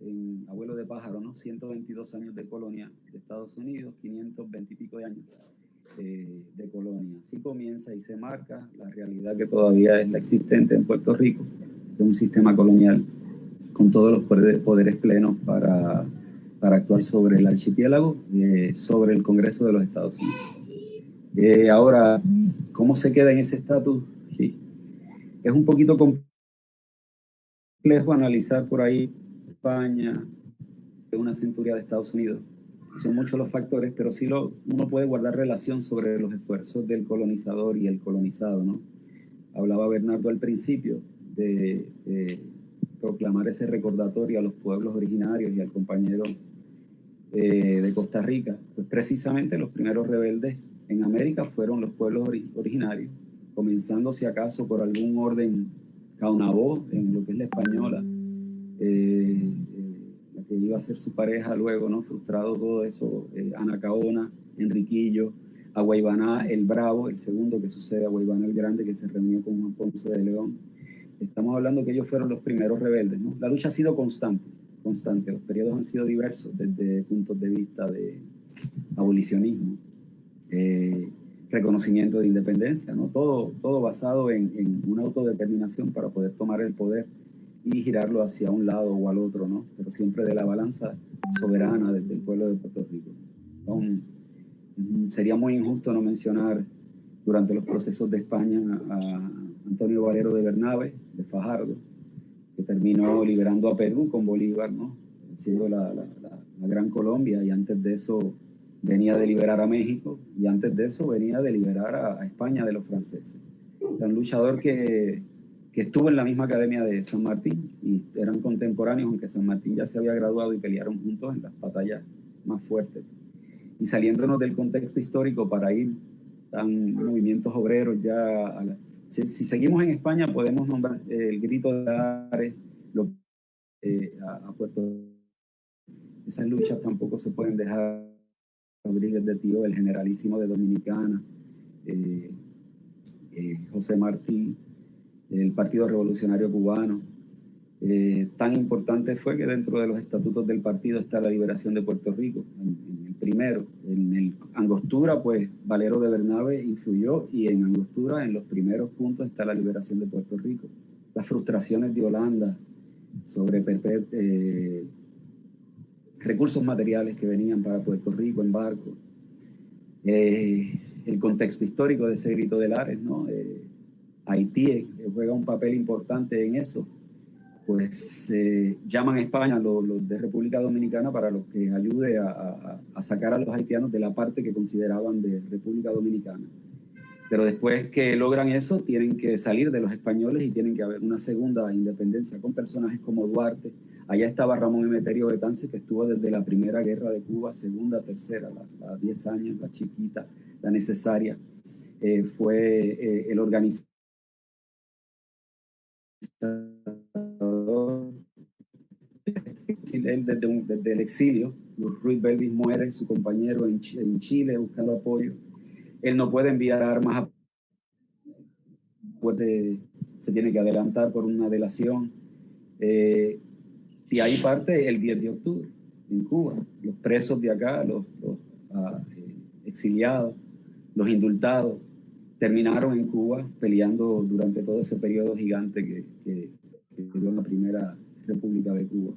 en Abuelo de Pájaro, ¿no? 122 años de colonia de Estados Unidos, 520 y pico de años de colonia. Así comienza y se marca la realidad que todavía es la existente en Puerto Rico, de un sistema colonial con todos los poderes plenos para actuar sobre el archipiélago, sobre el Congreso de los Estados Unidos. Ahora, ¿cómo se queda en ese estatus? Sí. Es un poquito complejo analizar por ahí España, una centuria de Estados Unidos. Son muchos los factores, pero sí uno puede guardar relación sobre los esfuerzos del colonizador y el colonizado, ¿no? Hablaba Bernardo al principio de proclamar ese recordatorio a los pueblos originarios y al compañero de Costa Rica. Pues precisamente los primeros rebeldes en América fueron los pueblos originarios, comenzando si acaso por algún orden Caunabó, en lo que es la española, la que iba a ser su pareja luego, ¿no? Frustrado todo eso, Anacaona, Enriquillo, a Guaybaná el Bravo, el segundo que sucede a Guaybaná el Grande, que se reunió con Juan Ponce de León. Estamos hablando que ellos fueron los primeros rebeldes, ¿no? La lucha ha sido constante, los periodos han sido diversos desde puntos de vista de abolicionismo, reconocimiento de independencia, ¿no? Todo basado en una autodeterminación para poder tomar el poder y girarlo hacia un lado o al otro, ¿no? Pero siempre de la balanza soberana desde el pueblo de Puerto Rico. Sería muy injusto no mencionar durante los procesos de España a Antonio Valero de Bernabe, de Fajardo, que terminó liberando a Perú con Bolívar, ¿no? Siendo la Gran Colombia, y antes de eso venía de liberar a México, y antes de eso venía de liberar a España de los franceses. Era un luchador que estuvo en la misma academia de San Martín, y eran contemporáneos, aunque San Martín ya se había graduado, y pelearon juntos en las batallas más fuertes. Y saliéndonos del contexto histórico para ir a movimientos obreros ya... Si seguimos en España, podemos nombrar el Grito de Ares, a Puerto Rico. Esas luchas tampoco se pueden dejar. Rodríguez de Tío, el generalísimo de Dominicana, José Martí, el Partido Revolucionario Cubano. Tan importante fue que dentro de los estatutos del partido está la liberación de Puerto Rico, en el primero. En el Angostura, pues Valero de Bernabe influyó, y en Angostura, en los primeros puntos, está la liberación de Puerto Rico. Las frustraciones de Holanda sobre recursos materiales que venían para Puerto Rico en barco, el contexto histórico de ese Grito de Ares, ¿no? Haití juega un papel importante en eso. Pues llaman a España los de República Dominicana para los que ayude a sacar a los haitianos de la parte que consideraban de República Dominicana. Pero después que logran eso, tienen que salir de los españoles y tienen que haber una segunda independencia con personajes como Duarte. Allá estaba Ramón Emeterio Betance, que estuvo desde la Primera Guerra de Cuba, segunda, tercera, la 10 años, la chiquita, la necesaria. Fue el organizador desde el exilio. Ruiz Belvis muere, su compañero en Chile buscando apoyo. Él no puede enviar armas a se tiene que adelantar por una delación. Y ahí parte el 10 de octubre en Cuba. Los presos de acá, los exiliados, los indultados, terminaron en Cuba peleando durante todo ese periodo gigante que dio la primera República de Cuba.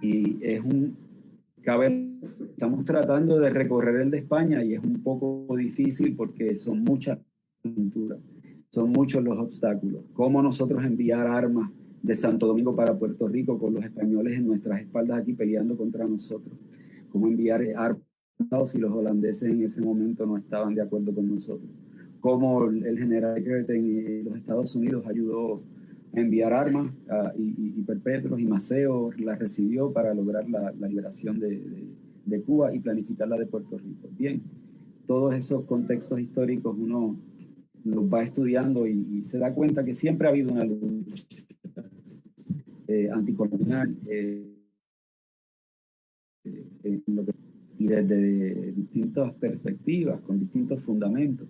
Y estamos tratando de recorrer el de España, y es un poco difícil porque son muchas aventuras, son muchos los obstáculos. ¿Cómo nosotros enviar armas de Santo Domingo para Puerto Rico con los españoles en nuestras espaldas aquí peleando contra nosotros? ¿Cómo enviar armas si los holandeses en ese momento no estaban de acuerdo con nosotros? ¿Cómo el general Curtin en los Estados Unidos ayudó a enviar armas y perpetros, y Maceo las recibió para lograr la liberación de Cuba y planificar la de Puerto Rico? Bien, todos esos contextos históricos uno los va estudiando y se da cuenta que siempre ha habido una lucha anticolonial y desde distintas perspectivas, con distintos fundamentos,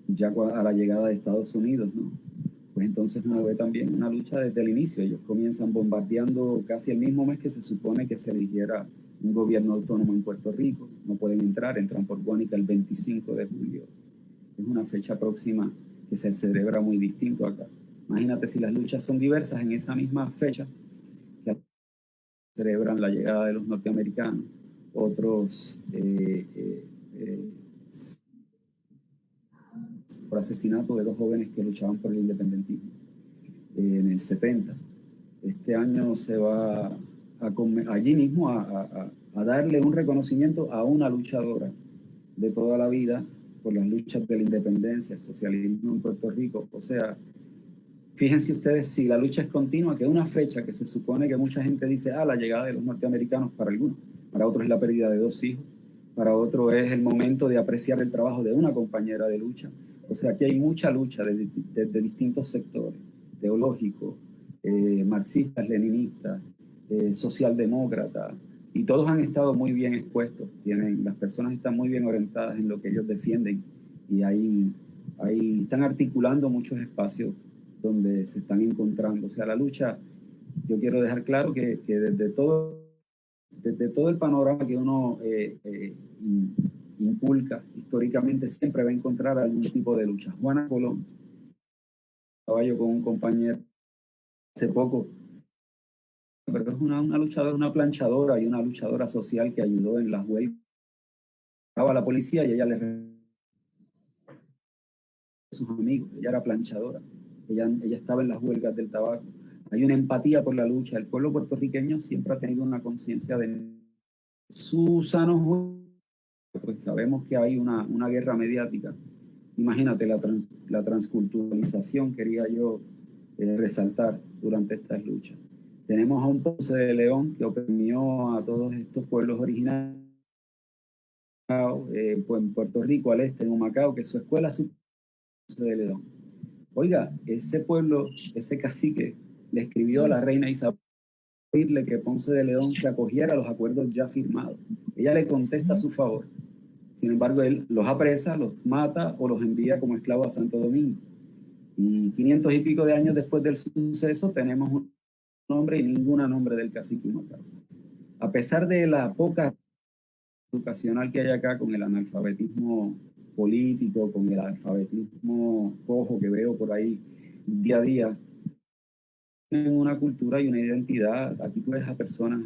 ya a la llegada de Estados Unidos, ¿no? pues entonces uno ve también una lucha desde el inicio. Ellos comienzan bombardeando casi el mismo mes que se supone que se eligiera un gobierno autónomo en Puerto Rico. No pueden entrar, entran por Guánica el 25 de julio. Es una fecha próxima que se celebra muy distinto acá. Imagínate si las luchas son diversas en esa misma fecha, que celebran la llegada de los norteamericanos, otros por asesinato de dos jóvenes que luchaban por el independentismo en el 70. Este año se va allí mismo a darle un reconocimiento a una luchadora de toda la vida por las luchas de la independencia, el socialismo en Puerto Rico. O sea, fíjense ustedes si la lucha es continua, que es una fecha que se supone que mucha gente dice, la llegada de los norteamericanos para algunos, para otros es la pérdida de dos hijos, para otros es el momento de apreciar el trabajo de una compañera de lucha. O sea, aquí hay mucha lucha de distintos sectores, teológicos, marxistas, leninistas, socialdemócratas, y todos han estado muy bien expuestos. Las personas están muy bien orientadas en lo que ellos defienden, y ahí están articulando muchos espacios donde se están encontrando. O sea, la lucha, yo quiero dejar claro que desde todo el panorama que uno inculca históricamente, siempre va a encontrar algún tipo de lucha. Juana Colón, estaba yo con un compañero hace poco, pero es una luchadora, una planchadora y una luchadora social que ayudó en las huelgas. Estaba la policía y ella le a sus amigos, ella era planchadora, ella estaba en las huelgas del tabaco. Hay una empatía por la lucha. El pueblo puertorriqueño siempre ha tenido una conciencia de su sano juicio. Pues sabemos que hay una guerra mediática. Imagínate la transculturalización, quería yo resaltar durante estas luchas. Tenemos a un Ponce de León que oprimió a todos estos pueblos originarios, pues en Puerto Rico, al este, en Humacao, que su escuela es Ponce de León. Oiga, ese pueblo, ese cacique, le escribió a la reina Isabel que Ponce de León se acogiera a los acuerdos ya firmados. Ella le contesta a su favor. Sin embargo, él los apresa, los mata o los envía como esclavos a Santo Domingo. Y 500 y pico de años después del suceso, tenemos un nombre y ningún nombre del cacique Humacao. A pesar de la poca educacional que hay acá, con el analfabetismo político, con el alfabetismo cojo que veo por ahí día a día, tienen una cultura y una identidad. Aquí tú ves a personas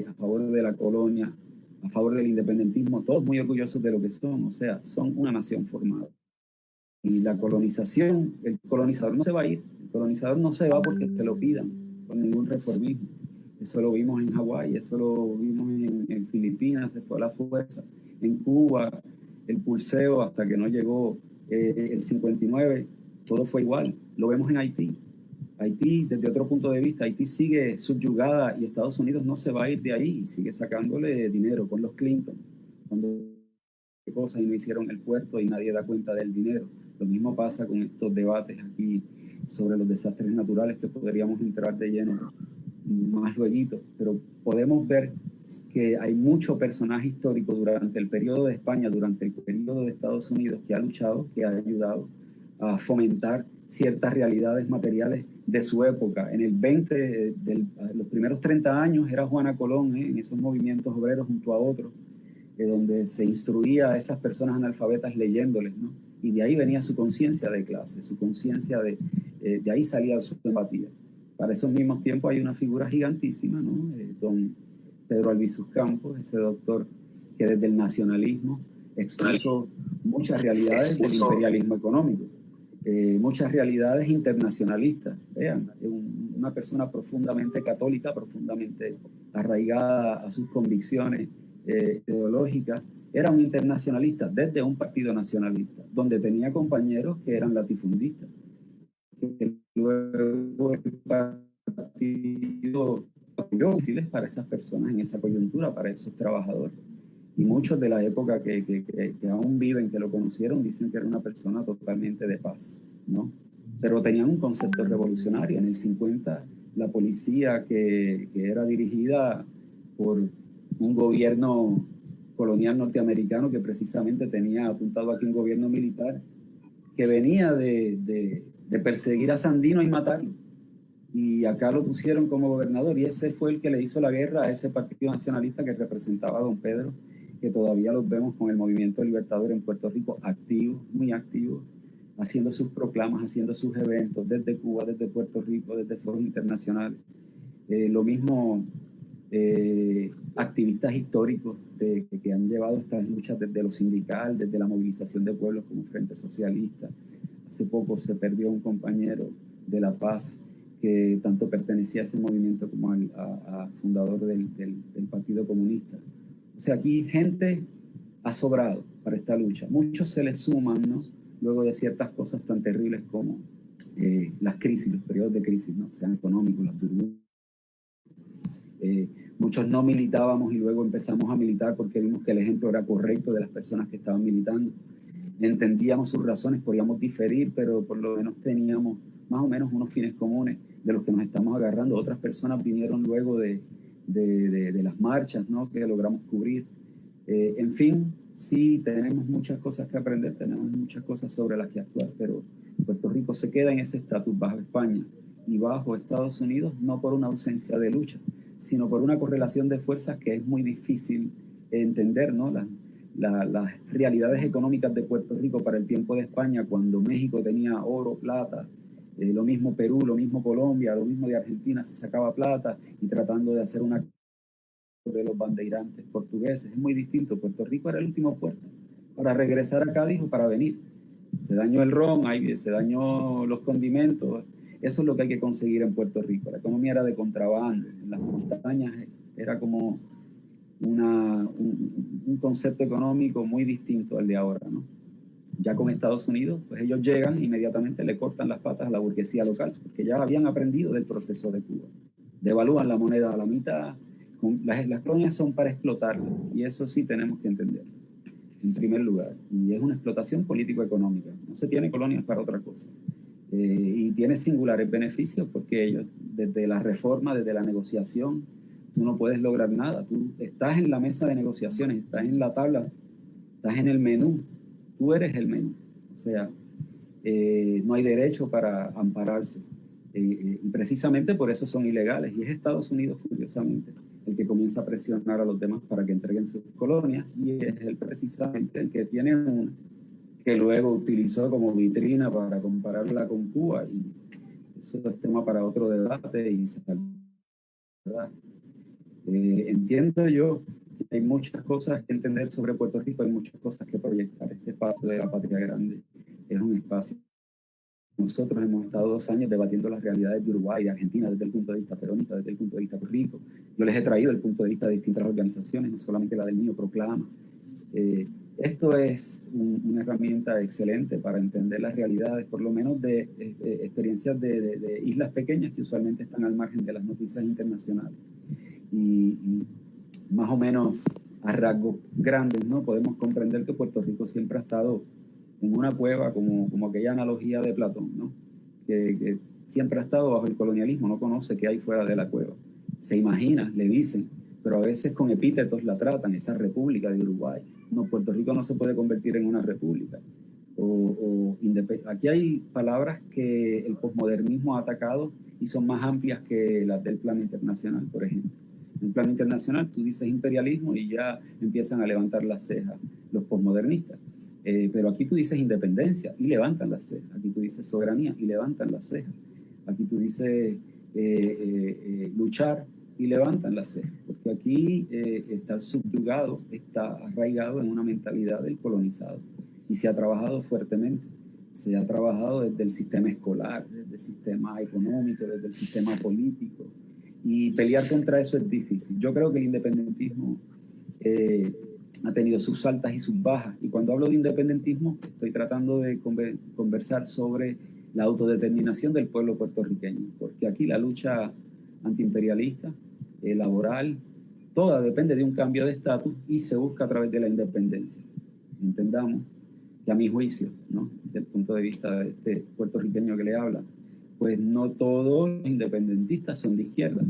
a favor de la colonia, a favor del independentismo, todos muy orgullosos de lo que son. O sea, son una nación formada. Y la colonización, el colonizador no se va a ir, el colonizador no se va porque te lo pidan, con ningún reformismo. Eso lo vimos en Hawái, eso lo vimos en Filipinas, se fue a la fuerza. En Cuba, el pulseo hasta que no llegó el 59, todo fue igual. Lo vemos en Haití. Haití, desde otro punto de vista, Haití sigue subyugada y Estados Unidos no se va a ir de ahí y sigue sacándole dinero con los Clinton. Cuando cosas y no hicieron el puerto y nadie da cuenta del dinero. Lo mismo pasa con estos debates aquí sobre los desastres naturales, que podríamos entrar de lleno más luego, pero podemos ver que hay mucho personaje histórico durante el periodo de España, durante el periodo de Estados Unidos, que ha luchado, que ha ayudado a fomentar ciertas realidades materiales de su época. En el 20, los primeros 30 años, era Juana Colón, en esos movimientos obreros junto a otros, donde se instruía a esas personas analfabetas leyéndoles, ¿no? Y de ahí venía su conciencia de clase, su conciencia de ahí salía su empatía. Para esos mismos tiempos hay una figura gigantísima, ¿no? Don Pedro Albizu Campos, ese doctor que desde el nacionalismo expuso muchas realidades del imperialismo económico, muchas realidades internacionalistas. Vean, una persona profundamente católica, profundamente arraigada a sus convicciones ideológicas, era un internacionalista desde un partido nacionalista, donde tenía compañeros que eran latifundistas. Que luego el partido apoyó útiles para esas personas en esa coyuntura, para esos trabajadores. Y muchos de la época que aún viven, que lo conocieron, dicen que era una persona totalmente de paz, ¿no? Pero tenían un concepto revolucionario. En el 50, la policía que era dirigida por un gobierno colonial norteamericano que precisamente tenía apuntado aquí un gobierno militar, que venía de perseguir a Sandino y matarlo. Y acá lo pusieron como gobernador, y ese fue el que le hizo la guerra a ese partido nacionalista que representaba a don Pedro, que todavía los vemos con el movimiento libertador en Puerto Rico activo, muy activo, haciendo sus proclamas, haciendo sus eventos desde Cuba, desde Puerto Rico, desde foros internacionales. Lo mismo activistas históricos que han llevado estas luchas desde lo sindical, desde la movilización de pueblos como Frente Socialista. Hace poco se perdió un compañero de La Paz que tanto pertenecía a ese movimiento como a fundador del Partido Comunista. O sea, aquí gente ha sobrado para esta lucha. Muchos se les suman, ¿no? Luego de ciertas cosas tan terribles como las crisis, los periodos de crisis, ¿no? Sean económicos, las burbujas. Muchos no militábamos y luego empezamos a militar porque vimos que el ejemplo era correcto de las personas que estaban militando. Entendíamos sus razones, podíamos diferir, pero por lo menos teníamos más o menos unos fines comunes de los que nos estamos agarrando. Otras personas vinieron luego de las marchas, ¿no? Que logramos cubrir. En fin, sí, tenemos muchas cosas que aprender, tenemos muchas cosas sobre las que actuar, pero Puerto Rico se queda en ese estatus bajo España y bajo Estados Unidos, no por una ausencia de lucha, sino por una correlación de fuerzas que es muy difícil entender, ¿no? Las realidades económicas de Puerto Rico para el tiempo de España, cuando México tenía oro, plata, lo mismo Perú, lo mismo Colombia, lo mismo de Argentina, se sacaba plata y tratando de hacer una de los bandeirantes portugueses. Es muy distinto. Puerto Rico era el último puerto para regresar a Cádiz o para venir. Se dañó el ron, se dañó los condimentos. Eso es lo que hay que conseguir en Puerto Rico. La economía era de contrabando. En las montañas era como un concepto económico muy distinto al de ahora, ¿no? Ya con Estados Unidos, pues ellos llegan inmediatamente, le cortan las patas a la burguesía local, porque ya habían aprendido del proceso de Cuba. Devalúan la moneda a la mitad. Las colonias son para explotarla, y eso sí tenemos que entenderlo, en primer lugar. Y es una explotación político-económica. No se tiene colonias para otra cosa. Y tiene singulares beneficios porque ellos, desde la reforma, desde la negociación, tú no puedes lograr nada. Tú estás en la mesa de negociaciones, estás en la tabla, estás en el menú. Tú eres el menú. O sea, no hay derecho para ampararse. Y precisamente por eso son ilegales. Y es Estados Unidos, curiosamente, el que comienza a presionar a los demás para que entreguen sus colonias. Y es él precisamente el que tiene una que luego utilizó como vitrina para compararla con Cuba. Y eso es tema para otro debate. Y ¿verdad? Entiendo yo que hay muchas cosas que entender sobre Puerto Rico, hay muchas cosas que proyectar. Este espacio de la Patria Grande es un espacio. Nosotros hemos estado 2 años debatiendo las realidades de Uruguay y de Argentina desde el punto de vista peronista, desde el punto de vista de Puerto Rico. Yo les he traído el punto de vista de distintas organizaciones, no solamente la del mío, Proclama. Esto es una herramienta excelente para entender las realidades, por lo menos de experiencias de islas pequeñas que usualmente están al margen de las noticias internacionales. Y más o menos a rasgos grandes, ¿no? Podemos comprender que Puerto Rico siempre ha estado en una cueva, como aquella analogía de Platón, ¿no? Que siempre ha estado bajo el colonialismo, no conoce qué hay fuera de la cueva. Se imagina, le dicen, pero a veces con epítetos la tratan, esa república de Uruguay. No, Puerto Rico no se puede convertir en una república. Aquí hay palabras que el posmodernismo ha atacado y son más amplias que las del plano internacional, por ejemplo. En el plano internacional tú dices imperialismo y ya empiezan a levantar las cejas los posmodernistas. Pero aquí tú dices independencia y levantan las cejas. Aquí tú dices soberanía y levantan las cejas. Aquí tú dices luchar y levantan las cejas. Porque aquí está subyugado, está arraigado en una mentalidad del colonizado. Y se ha trabajado fuertemente. Se ha trabajado desde el sistema escolar, desde el sistema económico, desde el sistema político. Y pelear contra eso es difícil. Yo creo que el independentismo ha tenido sus altas y sus bajas. Y cuando hablo de independentismo, estoy tratando de conversar sobre la autodeterminación del pueblo puertorriqueño. Porque aquí la lucha antiimperialista, laboral, toda depende de un cambio de estatus y se busca a través de la independencia. Entendamos que a mi juicio, ¿no? Desde el punto de vista de este puertorriqueño que le habla, pues no todos los independentistas son de izquierda.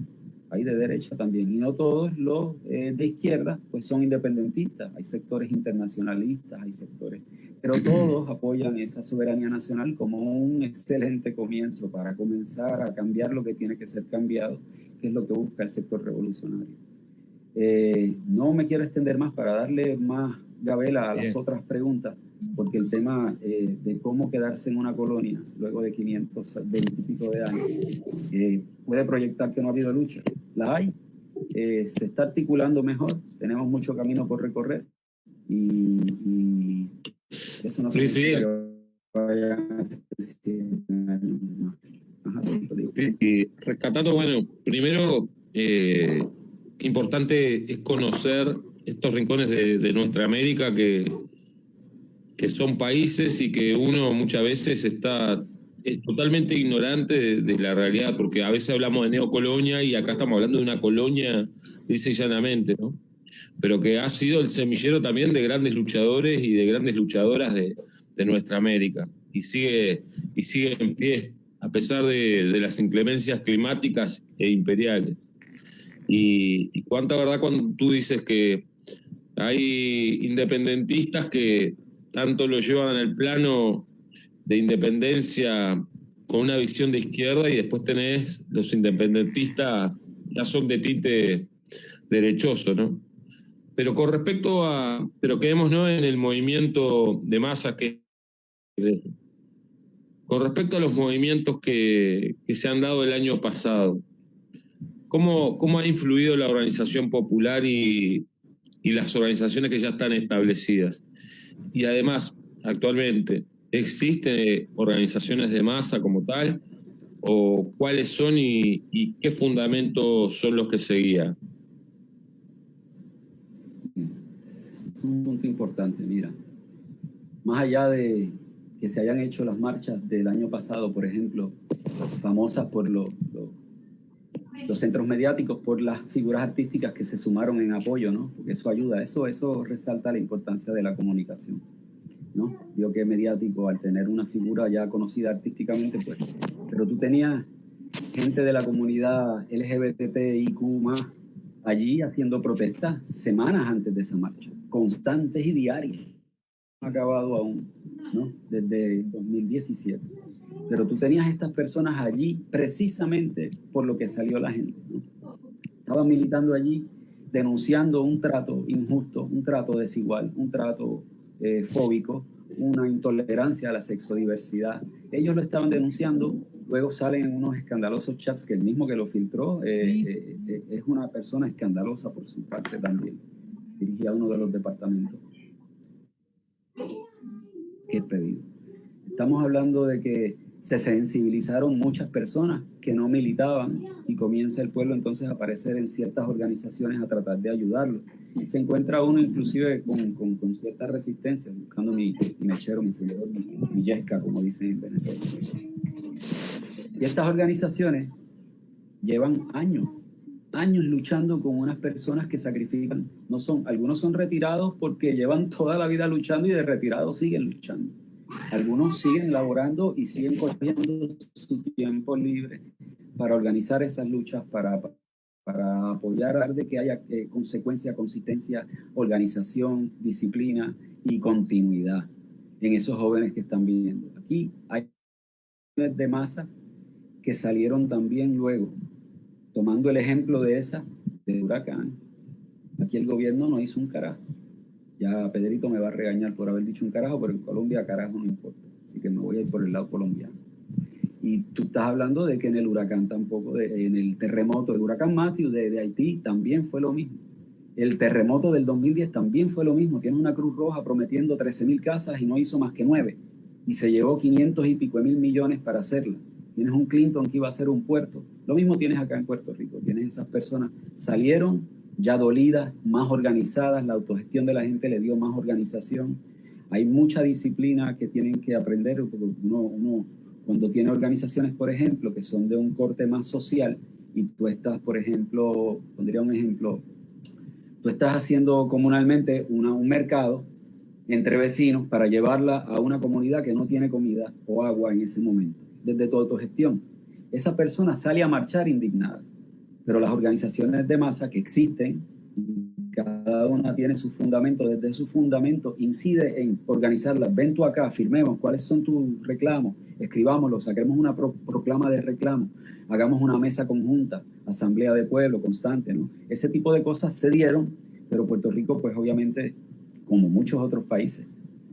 hay de derecha también, y no todos los de izquierda pues son independentistas, hay sectores internacionalistas, hay sectores, pero todos apoyan esa soberanía nacional como un excelente comienzo para comenzar a cambiar lo que tiene que ser cambiado, que es lo que busca el sector revolucionario. No me quiero extender más para darle más gabela a las otras preguntas, porque el tema de cómo quedarse en una colonia luego de 520 y pico de años puede proyectar que no ha habido lucha. La hay, se está articulando mejor, tenemos mucho camino por recorrer y eso no significa que vayan a ser 100 años más. Ajá, sí, rescatando, bueno, primero, importante es conocer estos rincones de nuestra América que son países y que uno muchas veces es totalmente ignorante de la realidad, porque a veces hablamos de neocolonia y acá estamos hablando de una colonia, dice llanamente, ¿no? Pero que ha sido el semillero también de grandes luchadores y de grandes luchadoras de nuestra América, y sigue en pie, a pesar de las inclemencias climáticas e imperiales. Y cuánta verdad cuando tú dices que hay independentistas que tanto lo llevan al plano de independencia con una visión de izquierda, y después tenés los independentistas ya son de tinte derechoso, ¿no? Pero con respecto pero quedémonos en el movimiento de masas con respecto a los movimientos que se han dado el año pasado, ¿cómo ha influido la organización popular y las organizaciones que ya están establecidas? Y además, actualmente, ¿existen organizaciones de masa como tal? ¿O cuáles son y qué fundamentos son los que seguían? Es un punto importante, mira. Más allá de que se hayan hecho las marchas del año pasado, por ejemplo, famosas por los centros mediáticos, por las figuras artísticas que se sumaron en apoyo, ¿no? Porque eso ayuda, eso resalta la importancia de la comunicación, ¿no? Yo que mediático, al tener una figura ya conocida artísticamente, pues, pero tú tenías gente de la comunidad LGBTIQ+, allí haciendo protestas semanas antes de esa marcha, constantes y diarias. No ha acabado aún, ¿no? Desde 2017. Pero tú tenías estas personas allí precisamente por lo que salió la gente, ¿no? Estaban militando allí, denunciando un trato injusto, un trato desigual, un trato fóbico, una intolerancia a la sexodiversidad. Ellos lo estaban denunciando, luego salen en unos escandalosos chats que el mismo que lo filtró es una persona escandalosa por su parte también. Dirigía uno de los departamentos. ¿Qué pedido? Estamos hablando de que se sensibilizaron muchas personas que no militaban y comienza el pueblo entonces a aparecer en ciertas organizaciones a tratar de ayudarlo. Se encuentra uno inclusive con cierta resistencia, buscando mi mechero, mi seguidor, mi yesca, como dicen en Venezuela. Y estas organizaciones llevan años luchando con unas personas que sacrifican, algunos son retirados porque llevan toda la vida luchando y de retirados siguen luchando. Algunos siguen laborando y siguen cogiendo su tiempo libre para organizar esas luchas, para apoyar de que haya consecuencia, consistencia, organización, disciplina y continuidad en esos jóvenes que están viviendo. Aquí hay de masa que salieron también luego, tomando el ejemplo de esa, del huracán. Aquí el gobierno no hizo un carajo. Ya Pedrito me va a regañar por haber dicho un carajo, pero en Colombia carajo no importa. Así que me voy a ir por el lado colombiano. Y tú estás hablando de que en el huracán tampoco, en el terremoto, el huracán Matthew de Haití también fue lo mismo. El terremoto del 2010 también fue lo mismo. Tiene una Cruz Roja prometiendo 13.000 casas y no hizo más que 9. Y se llevó 500 y pico mil millones para hacerla. Tienes un Clinton que iba a hacer un puerto. Lo mismo tienes acá en Puerto Rico. Tienes esas personas, salieron ya dolidas, más organizadas, la autogestión de la gente le dio más organización. Hay mucha disciplina que tienen que aprender, porque uno cuando tiene organizaciones, por ejemplo, que son de un corte más social, y tú estás, por ejemplo, pondría un ejemplo, tú estás haciendo comunalmente un mercado entre vecinos para llevarla a una comunidad que no tiene comida o agua en ese momento, desde tu autogestión. Esa persona sale a marchar indignada. Pero las organizaciones de masa que existen, cada una tiene su fundamento, desde su fundamento incide en organizarlas. Ven tú acá, firmemos cuáles son tus reclamos, escribámoslo, saquemos una proclama de reclamo, hagamos una mesa conjunta, asamblea de pueblo constante, ¿no? Ese tipo de cosas se dieron, pero Puerto Rico, pues obviamente, como muchos otros países,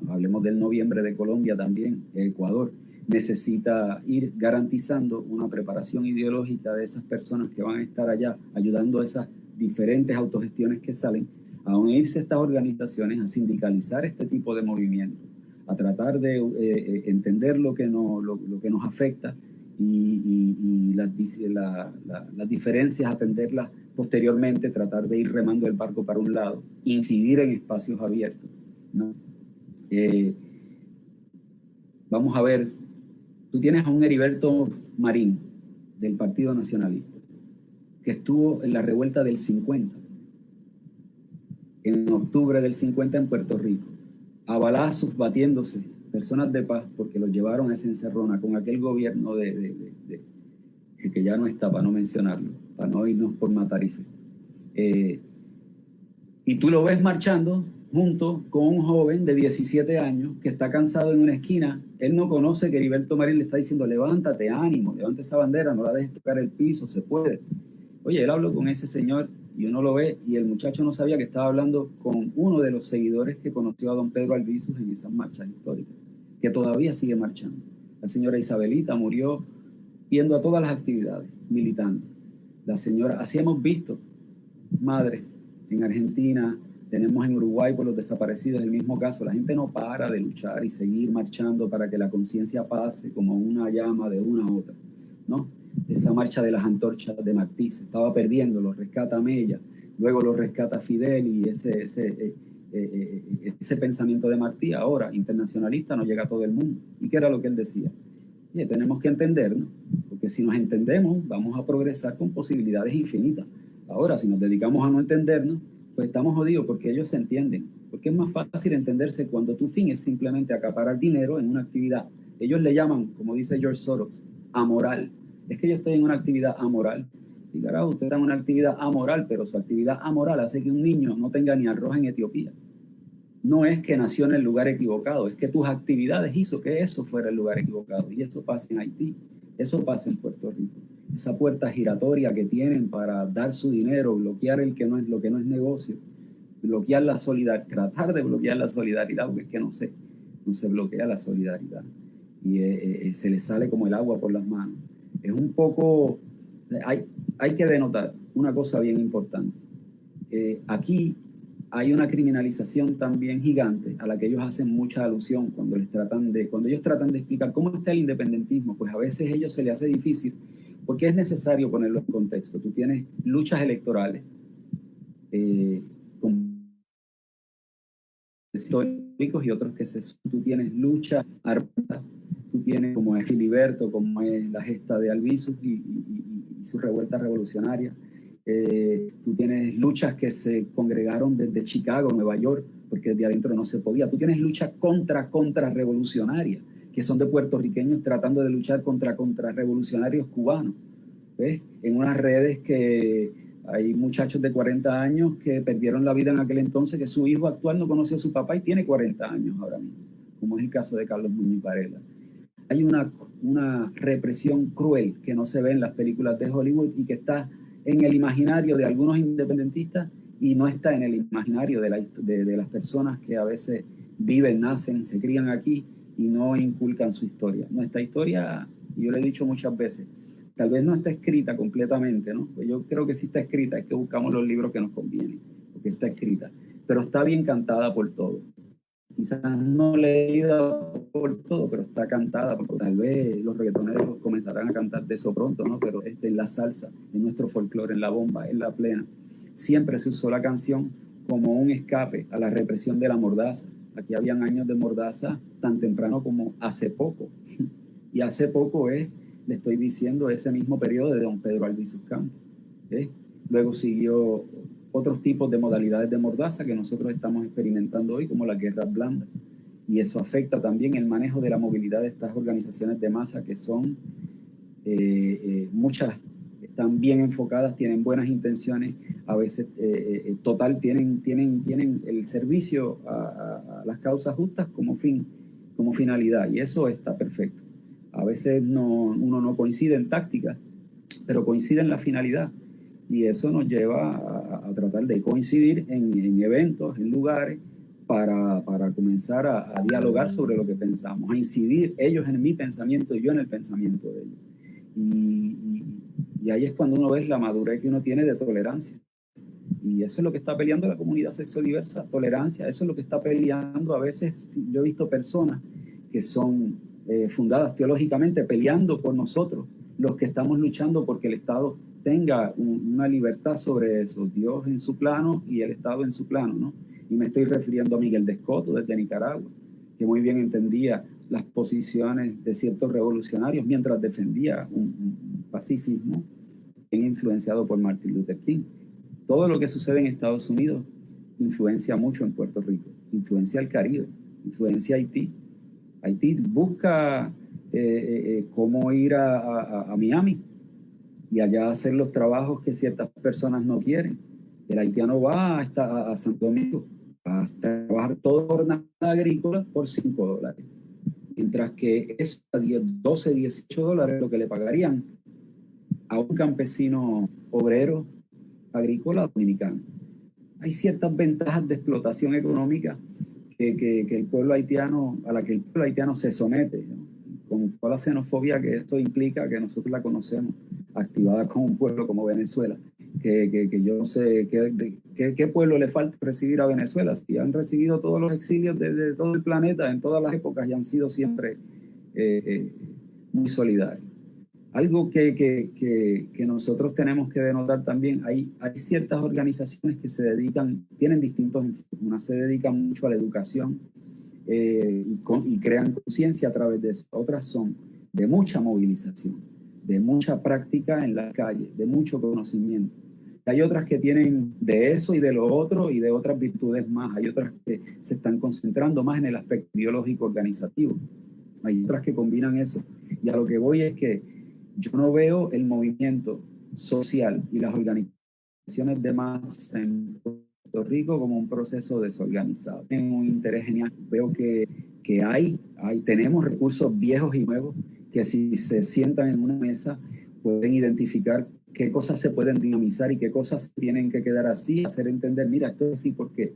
hablemos del noviembre de Colombia también, Ecuador, necesita ir garantizando una preparación ideológica de esas personas que van a estar allá, ayudando a esas diferentes autogestiones que salen, a unirse a estas organizaciones, a sindicalizar este tipo de movimientos, a tratar de entender lo que nos afecta y las diferencias, atenderlas posteriormente, tratar de ir remando el barco para un lado, incidir en espacios abiertos, ¿no? Vamos a ver, tú tienes a un Heriberto Marín del Partido Nacionalista que estuvo en la revuelta del 50, en octubre del 50 en Puerto Rico, a balazos batiéndose, personas de paz, porque los llevaron a esa encerrona con aquel gobierno que ya no está, para no mencionarlo, para no irnos por Matarife. Y tú lo ves marchando junto con un joven de 17 años que está cansado en una esquina. Él no conoce que Heriberto Marín le está diciendo: levántate, ánimo, levanta esa bandera, no la dejes tocar el piso, se puede. Oye, él habló con ese señor y uno lo ve, y el muchacho no sabía que estaba hablando con uno de los seguidores que conoció a don Pedro Albizu en esas marchas históricas, que todavía sigue marchando. La señora Isabelita murió yendo a todas las actividades, militando. La señora, así hemos visto madres en Argentina, tenemos en Uruguay por los desaparecidos el mismo caso. La gente no para de luchar y seguir marchando para que la conciencia pase como una llama de una a otra, ¿no? Esa marcha de las antorchas de Martí se estaba perdiendo, lo rescata Mella, luego lo rescata Fidel, y ese pensamiento de Martí ahora internacionalista no llega a todo el mundo. ¿Y qué era lo que él decía? Oye, tenemos que entendernos, porque si nos entendemos vamos a progresar con posibilidades infinitas. Ahora, si nos dedicamos a no entendernos, pues estamos jodidos, porque ellos se entienden. Porque es más fácil entenderse cuando tu fin es simplemente acaparar dinero en una actividad. Ellos le llaman, como dice George Soros, amoral. Es que yo estoy en una actividad amoral. Y carajo, usted está en una actividad amoral, pero su actividad amoral hace que un niño no tenga ni arroz en Etiopía. No es que nació en el lugar equivocado, es que tus actividades hizo que eso fuera el lugar equivocado. Y eso pasa en Haití, eso pasa en Puerto Rico. Esa puerta giratoria que tienen para dar su dinero, bloquear lo que no es negocio, bloquear la solidaridad, tratar de bloquear la solidaridad, porque es que no se bloquea la solidaridad. Y se le sale como el agua por las manos. Es un poco, hay que denotar una cosa bien importante. Aquí hay una criminalización también gigante a la que ellos hacen mucha alusión cuando ellos tratan de explicar cómo está el independentismo. Pues a veces a ellos se les hace difícil, porque es necesario ponerlo en contexto. Tú tienes luchas electorales con históricos y otros tú tienes luchas armadas, tú tienes como es Filiberto, como es la gesta de Albizu y su revuelta revolucionaria. Tú tienes luchas que se congregaron desde Chicago, Nueva York, porque de adentro no se podía. Tú tienes luchas contra-revolucionarias, que son de puertorriqueños tratando de luchar contra-revolucionarios cubanos. ¿Ves? En unas redes que hay muchachos de 40 años que perdieron la vida en aquel entonces, que su hijo actual no conoce a su papá y tiene 40 años ahora mismo, como es el caso de Carlos Muñiz Varela. Hay una represión cruel que no se ve en las películas de Hollywood y que está en el imaginario de algunos independentistas y no está en el imaginario de las personas que a veces viven, nacen, se crían aquí y no inculcan su historia. Nuestra historia, yo le he dicho muchas veces, tal vez no está escrita completamente, ¿no? Pues yo creo que sí está escrita, es que buscamos los libros que nos convienen, porque está escrita, pero está bien cantada por todos. Quizás no leída por todo, pero está cantada, porque tal vez los reggaetoneros comenzarán a cantar de eso pronto, ¿no? Pero en la salsa, en nuestro folclore, en la bomba, en la plena, siempre se usó la canción como un escape a la represión de la mordaza. Aquí habían años de mordaza tan temprano como hace poco. Y hace poco le estoy diciendo, ese mismo periodo de don Pedro Albizu Campos. Luego siguió otros tipos de modalidades de mordaza que nosotros estamos experimentando hoy, como las guerras blandas. Y eso afecta también el manejo de la movilidad de estas organizaciones de masa, que son muchas están bien enfocadas, tienen buenas intenciones, a veces tienen el servicio a las causas justas como finalidad, y eso está perfecto. A veces uno no coincide en tácticas, pero coincide en la finalidad, y eso nos lleva a tratar de coincidir en eventos, en lugares, para comenzar a dialogar sobre lo que pensamos, a incidir ellos en mi pensamiento y yo en el pensamiento de ellos. Y ahí es cuando uno ve la madurez que uno tiene de tolerancia. Y eso es lo que está peleando la comunidad sexodiversa, tolerancia. Eso es lo que está peleando a veces. Yo he visto personas que son fundadas teológicamente peleando por nosotros, los que estamos luchando porque el Estado tenga una libertad sobre eso, Dios en su plano y el Estado en su plano, ¿no? Y me estoy refiriendo a Miguel de Escoto desde Nicaragua, que muy bien entendía las posiciones de ciertos revolucionarios mientras defendía un pacifismo bien influenciado por Martin Luther King. Todo lo que sucede en Estados Unidos influencia mucho en Puerto Rico, influencia al Caribe, influencia a Haití. Haití busca cómo ir a Miami y allá hacer los trabajos que ciertas personas no quieren. El haitiano va a Santo Domingo a trabajar toda jornada agrícola por $5, mientras que es a $12, $18 lo que le pagarían a un campesino obrero agrícola dominicano. Hay ciertas ventajas de explotación económica que el pueblo haitiano, a la que el pueblo haitiano se somete, ¿no? Con toda la xenofobia que esto implica, que nosotros la conocemos, activada con un pueblo como Venezuela, que yo no sé qué pueblo le falta recibir a Venezuela, si han recibido todos los exilios de todo el planeta en todas las épocas y han sido siempre muy solidarios. Algo que nosotros tenemos que denotar también, hay ciertas organizaciones que tienen distintos enfoques. Unas se dedican mucho a la educación y crean conciencia a través de eso. Otras son de mucha movilización, de mucha práctica en la calle, de mucho conocimiento. Hay otras que tienen de eso y de lo otro y de otras virtudes más. Hay otras que se están concentrando más en el aspecto ideológico organizativo. Hay otras que combinan eso. Y a lo que voy es que yo no veo el movimiento social y las organizaciones de masa en Puerto Rico como un proceso desorganizado. Tengo un interés genial. Veo que tenemos recursos viejos y nuevos que si se sientan en una mesa pueden identificar qué cosas se pueden dinamizar y qué cosas tienen que quedar así, hacer entender, mira, esto es así porque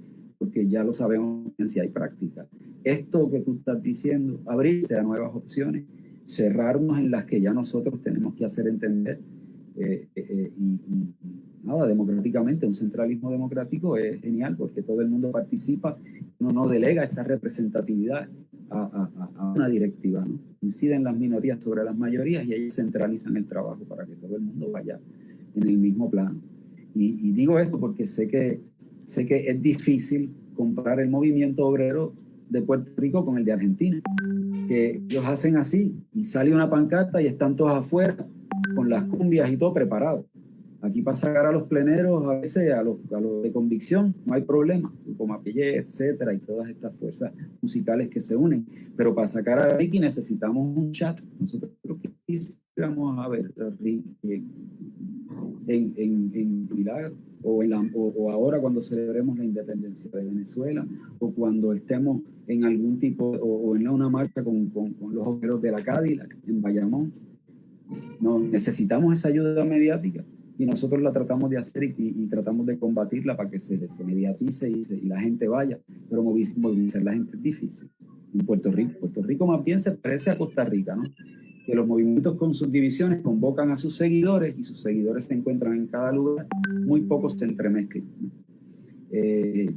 ya lo sabemos si hay práctica. Esto que tú estás diciendo, abrirse a nuevas opciones, cerrarnos en las que ya nosotros tenemos que hacer entender nada, democráticamente, un centralismo democrático es genial porque todo el mundo participa, uno no delega esa representatividad a una directiva, ¿no? Inciden las minorías sobre las mayorías y ahí centralizan el trabajo para que todo el mundo vaya en el mismo plano. Y digo esto porque sé que es difícil comparar el movimiento obrero de Puerto Rico con el de Argentina, que ellos hacen así y sale una pancarta y están todos afuera con las cumbias y todo preparado. Aquí para sacar a los pleneros, a veces a los de convicción, no hay problema, como Mapillé, etcétera, y todas estas fuerzas musicales que se unen. Pero para sacar a Ricky necesitamos un chat. Nosotros quisiéramos a ver a Ricky en Milagro, o ahora cuando celebremos la independencia de Venezuela, o cuando estemos en algún tipo, o en una marcha con los obreros de la Cadillac en Bayamón. Necesitamos esa ayuda mediática. Y nosotros la tratamos de hacer y tratamos de combatirla para que se mediatice y la gente vaya. Pero movilizar la gente es difícil. En Puerto Rico más bien se parece a Costa Rica, ¿no? Que los movimientos con sus divisiones convocan a sus seguidores y sus seguidores se encuentran en cada lugar. Muy pocos se entremezclan, ¿no?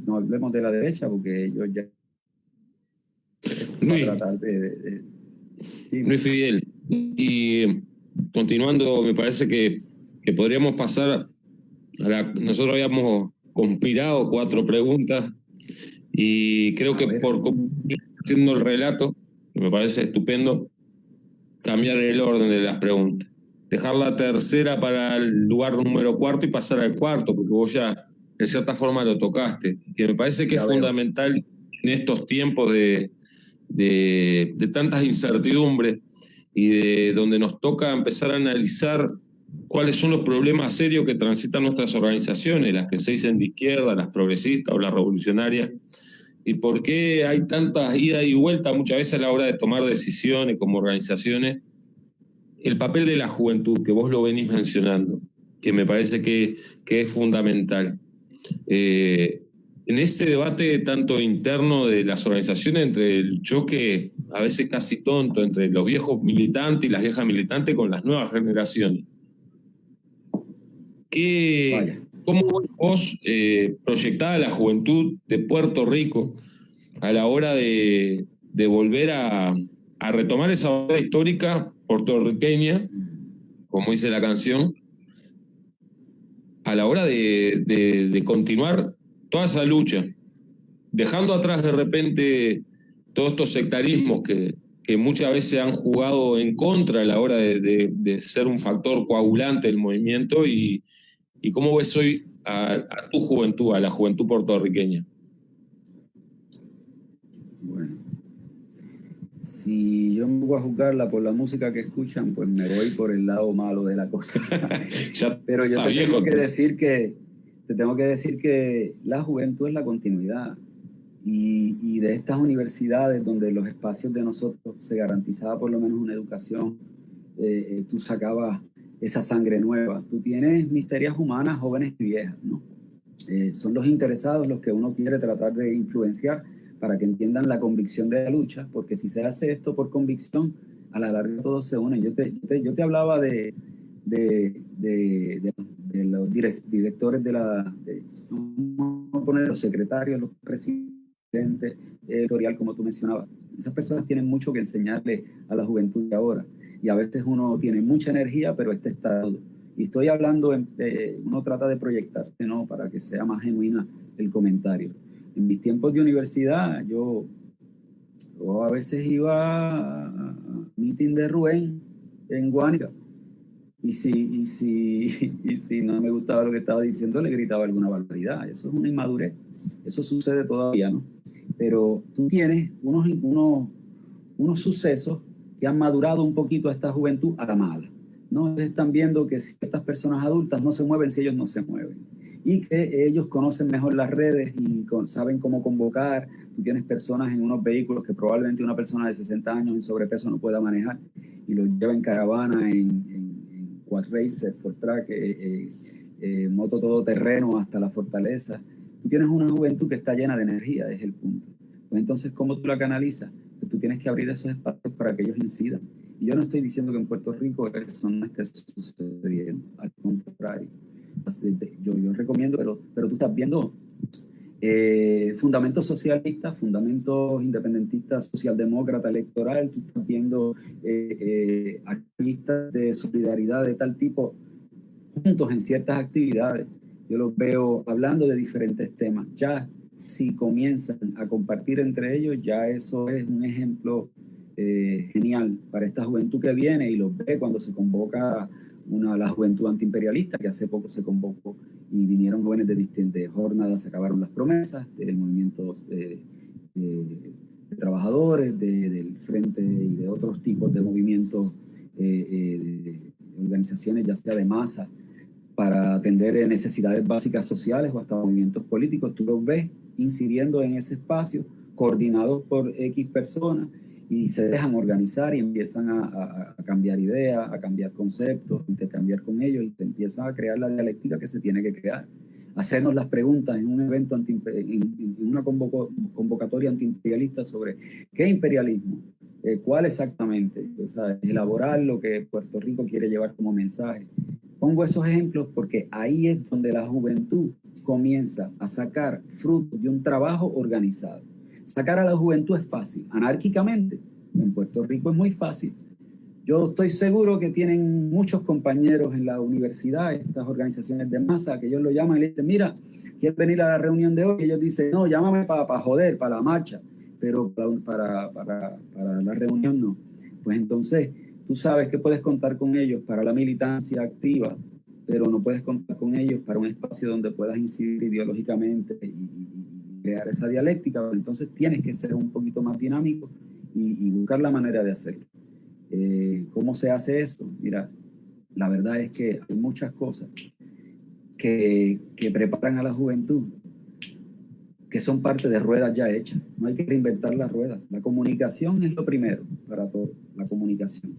No hablemos de la derecha porque ellos ya... Luis, tratar sí. Luis Fidel, y continuando, me parece que podríamos pasar nosotros habíamos conspirado 4 preguntas y creo que por haciendo el relato, que me parece estupendo, cambiar el orden de las preguntas. Dejar la tercera para el lugar número 4 y pasar al 4, porque vos ya de cierta forma lo tocaste. Que me parece que es fundamental en estos tiempos de tantas incertidumbres y de donde nos toca empezar a analizar cuáles son los problemas serios que transitan nuestras organizaciones, las que se dicen de izquierda, las progresistas o las revolucionarias, y por qué hay tantas idas y vueltas muchas veces a la hora de tomar decisiones como organizaciones. El papel de la juventud, que vos lo venís mencionando, que me parece que es fundamental. En ese debate tanto interno de las organizaciones, entre el choque a veces casi tonto entre los viejos militantes y las viejas militantes con las nuevas generaciones, ¿cómo vos proyectás a la juventud de Puerto Rico a la hora de volver a retomar esa obra histórica puertorriqueña, como dice la canción, a la hora de continuar toda esa lucha, dejando atrás de repente todos estos sectarismos que muchas veces han jugado en contra a la hora de ser un factor coagulante del movimiento? ¿Y cómo ves hoy a tu juventud, a la juventud puertorriqueña? Bueno, si yo me voy a juzgarla por la música que escuchan, pues me voy por el lado malo de la cosa. Pero yo te tengo que decir que la juventud es la continuidad. Y de estas universidades donde los espacios de nosotros se garantizaba por lo menos una educación, tú sacabas esa sangre nueva. Tú tienes misterias humanas, jóvenes y viejas, ¿no? Son los interesados los que uno quiere tratar de influenciar para que entiendan la convicción de la lucha, porque si se hace esto por convicción, a la larga todos se unen. Yo te hablaba de los directores vamos a poner los secretarios, los presidentes editorial, como tú mencionabas. Esas personas tienen mucho que enseñarle a la juventud de ahora, y a veces uno tiene mucha energía, pero este estado. Y estoy hablando, uno trata de proyectarse, ¿no? Para que sea más genuina el comentario. En mis tiempos de universidad, yo a veces iba a meeting de Rubén en Guánica, y si no me gustaba lo que estaba diciendo, le gritaba alguna barbaridad. Eso es una inmadurez. Eso sucede todavía, ¿no? Pero tú tienes unos sucesos que han madurado un poquito a esta juventud a la mala, ¿no? Ellos están viendo que si estas personas adultas no se mueven, si ellos no se mueven, y que ellos conocen mejor las redes y saben cómo convocar. Tú tienes personas en unos vehículos que probablemente una persona de 60 años en sobrepeso no pueda manejar, y los lleva en caravana, en quad racer, Ford Track, moto todoterreno hasta la fortaleza. Tú tienes una juventud que está llena de energía, es el punto. Pues entonces, ¿cómo tú la canalizas? Pues tú tienes que abrir esos espacios para que ellos incidan. Y yo no estoy diciendo que en Puerto Rico eso no esté sucediendo, al contrario. Yo recomiendo, pero tú estás viendo fundamentos socialistas, fundamentos independentistas, socialdemócrata, electoral. Tú estás viendo activistas de solidaridad de tal tipo juntos en ciertas actividades. Yo los veo hablando de diferentes temas. Ya si comienzan a compartir entre ellos, ya eso es un ejemplo genial para esta juventud que viene, y los ve cuando se convoca la juventud antiimperialista, que hace poco se convocó y vinieron jóvenes de distintas jornadas, se acabaron las promesas del movimiento de trabajadores, del Frente y de otros tipos de movimientos, de organizaciones, ya sea de masa, para atender necesidades básicas sociales o hasta movimientos políticos. Tú los ves incidiendo en ese espacio, coordinados por X personas, y se dejan organizar y empiezan a cambiar ideas, a cambiar conceptos, intercambiar con ellos, y se empieza a crear la dialéctica que se tiene que crear. Hacernos las preguntas en un evento, en una convocatoria antiimperialista sobre qué imperialismo, cuál exactamente, o sea, elaborar lo que Puerto Rico quiere llevar como mensaje. Pongo esos ejemplos porque ahí es donde la juventud comienza a sacar frutos de un trabajo organizado. Sacar a la juventud es fácil, anárquicamente. En Puerto Rico es muy fácil. Yo estoy seguro que tienen muchos compañeros en la universidad, estas organizaciones de masa, que ellos lo llaman y le dicen, mira, ¿quieres venir a la reunión de hoy? Y ellos dicen, no, llámame para joder, para la marcha, pero para la reunión no. Pues entonces, tú sabes que puedes contar con ellos para la militancia activa, pero no puedes contar con ellos para un espacio donde puedas incidir ideológicamente y crear esa dialéctica. Entonces tienes que ser un poquito más dinámico y buscar la manera de hacerlo. ¿Cómo se hace eso? Mira, la verdad es que hay muchas cosas que preparan a la juventud que son parte de ruedas ya hechas. No hay que reinventar las ruedas. La comunicación es lo primero para todo, la comunicación.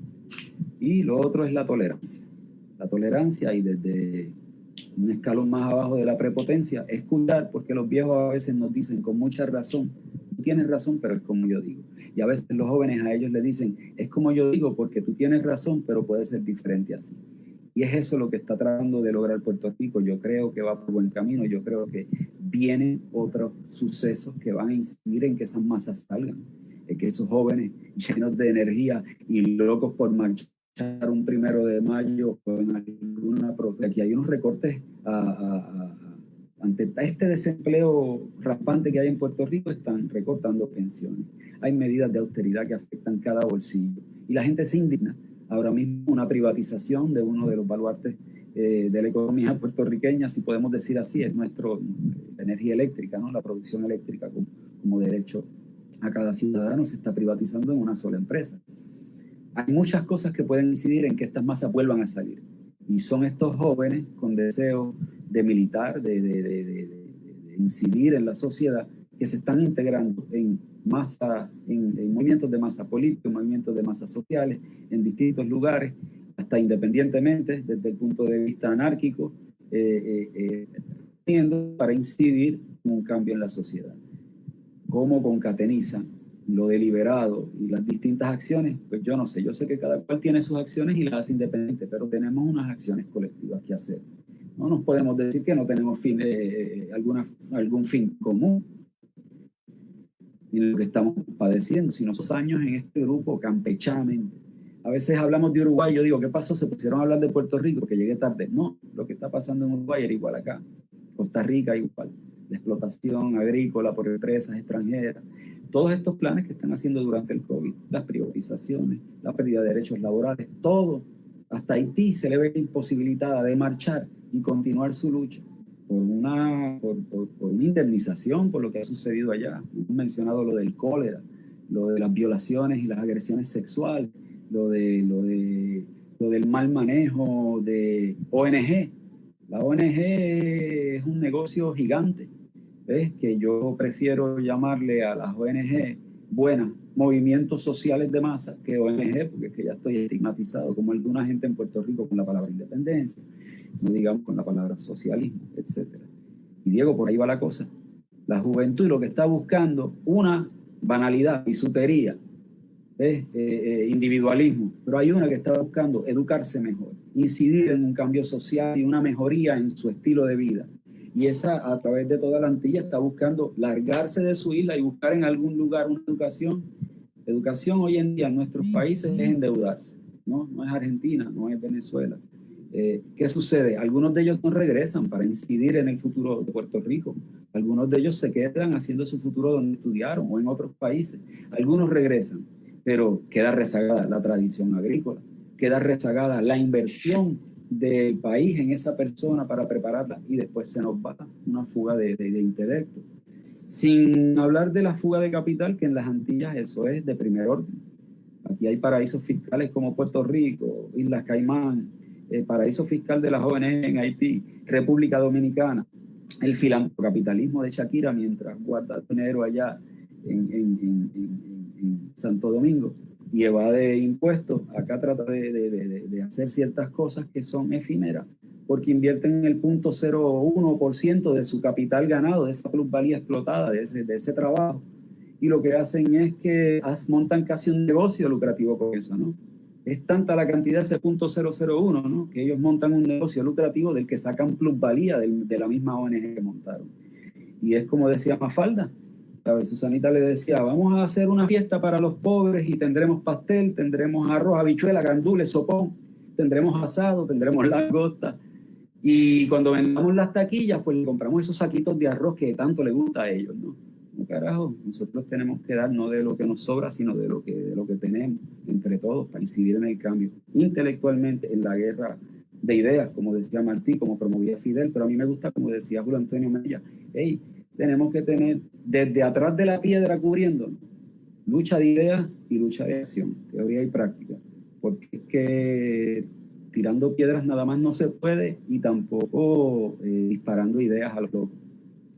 Y lo otro es la tolerancia. La tolerancia, y desde un escalón más abajo de la prepotencia, escuchar, porque los viejos a veces nos dicen con mucha razón, tú tienes razón, pero es como yo digo. Y a veces los jóvenes a ellos le dicen, es como yo digo porque tú tienes razón, pero puede ser diferente así. Y es eso lo que está tratando de lograr Puerto Rico. Yo creo que va por buen camino. Yo creo que vienen otros sucesos que van a incidir en que esas masas salgan. Que esos jóvenes llenos de energía y locos por marchar un 1 de mayo con alguna protesta. Aquí hay unos recortes ante este desempleo rampante que hay en Puerto Rico, están recortando pensiones. Hay medidas de austeridad que afectan cada bolsillo. Y la gente se indigna. Ahora mismo una privatización de uno de los baluartes de la economía puertorriqueña, si podemos decir así, es la energía eléctrica, ¿no? La producción eléctrica como derecho a cada ciudadano se está privatizando en una sola empresa. Hay muchas cosas que pueden incidir en que estas masas vuelvan a salir. Y son estos jóvenes con deseo de militar, de incidir en la sociedad, que se están integrando en masa, en movimientos de masa política, movimientos de masas sociales, en distintos lugares, hasta independientemente, desde el punto de vista anárquico, para incidir en un cambio en la sociedad. ¿Cómo concatenizan lo deliberado y las distintas acciones? Pues yo no sé, yo sé que cada cual tiene sus acciones y las hace independientes, pero tenemos unas acciones colectivas que hacer. No nos podemos decir que no tenemos algún fin común en lo que estamos padeciendo, sino esos años en este grupo campechanamente. A veces hablamos de Uruguay, yo digo, ¿qué pasó? Se pusieron a hablar de Puerto Rico porque llegué tarde. No, lo que está pasando en Uruguay era igual acá. Costa Rica igual. La explotación agrícola por empresas extranjeras. Todos estos planes que están haciendo durante el COVID, las privatizaciones, la pérdida de derechos laborales, todo. Hasta Haití se le ve imposibilitada de marchar y continuar su lucha por una indemnización por lo que ha sucedido allá. Hemos mencionado lo del cólera, lo de las violaciones y las agresiones sexuales, lo del mal manejo de ONG. La ONG es un negocio gigante. ¿Ves? Que yo prefiero llamarle a las ONG buenas, movimientos sociales de masa, que ONG, porque es que ya estoy estigmatizado, como alguna gente en Puerto Rico con la palabra independencia, no digamos con la palabra socialismo, etc. Y Diego, por ahí va la cosa. La juventud lo que está buscando, una banalidad, bisutería, individualismo, pero hay una que está buscando educarse mejor, incidir en un cambio social y una mejoría en su estilo de vida. Y esa, a través de toda la Antilla, está buscando largarse de su isla y buscar en algún lugar una educación. Educación hoy en día en nuestros países es endeudarse, ¿no? No es Argentina, no es Venezuela. ¿Qué sucede? Algunos de ellos no regresan para incidir en el futuro de Puerto Rico. Algunos de ellos se quedan haciendo su futuro donde estudiaron o en otros países. Algunos regresan, pero queda rezagada la tradición agrícola, queda rezagada la inversión del país en esa persona para prepararla, y después se nos va una fuga de intelecto. Sin hablar de la fuga de capital, que en las Antillas eso es de primer orden. Aquí hay paraísos fiscales como Puerto Rico, Islas Caimán, el paraíso fiscal de las ONG en Haití, República Dominicana, el filantropocapitalismo de Shakira mientras guarda dinero allá en Santo Domingo y evade impuestos. Acá trata de hacer ciertas cosas que son efímeras, porque invierten el 0.01% de su capital ganado, de esa plusvalía explotada, de ese trabajo. Y lo que hacen es que montan casi un negocio lucrativo con eso, ¿no? Es tanta la cantidad de ese 0.001, ¿no? Que ellos montan un negocio lucrativo del que sacan plusvalía de la misma ONG que montaron. Y es como decía Mafalda, ¿sabes? Susanita le decía, vamos a hacer una fiesta para los pobres y tendremos pastel, tendremos arroz, habichuela, gandules, sopón, tendremos asado, tendremos langosta. Y cuando vendamos las taquillas, pues le compramos esos saquitos de arroz que tanto le gusta a ellos, ¿no? No, carajo, nosotros tenemos que dar no de lo que nos sobra, sino de lo que tenemos entre todos para incidir en el cambio intelectualmente, en la guerra de ideas, como decía Martí, como promovía Fidel, pero a mí me gusta, como decía Julio Antonio Mella, hey, tenemos que tener desde atrás de la piedra cubriéndonos, lucha de ideas y lucha de acción, teoría y práctica, porque es que tirando piedras nada más no se puede, y tampoco disparando ideas a los locos,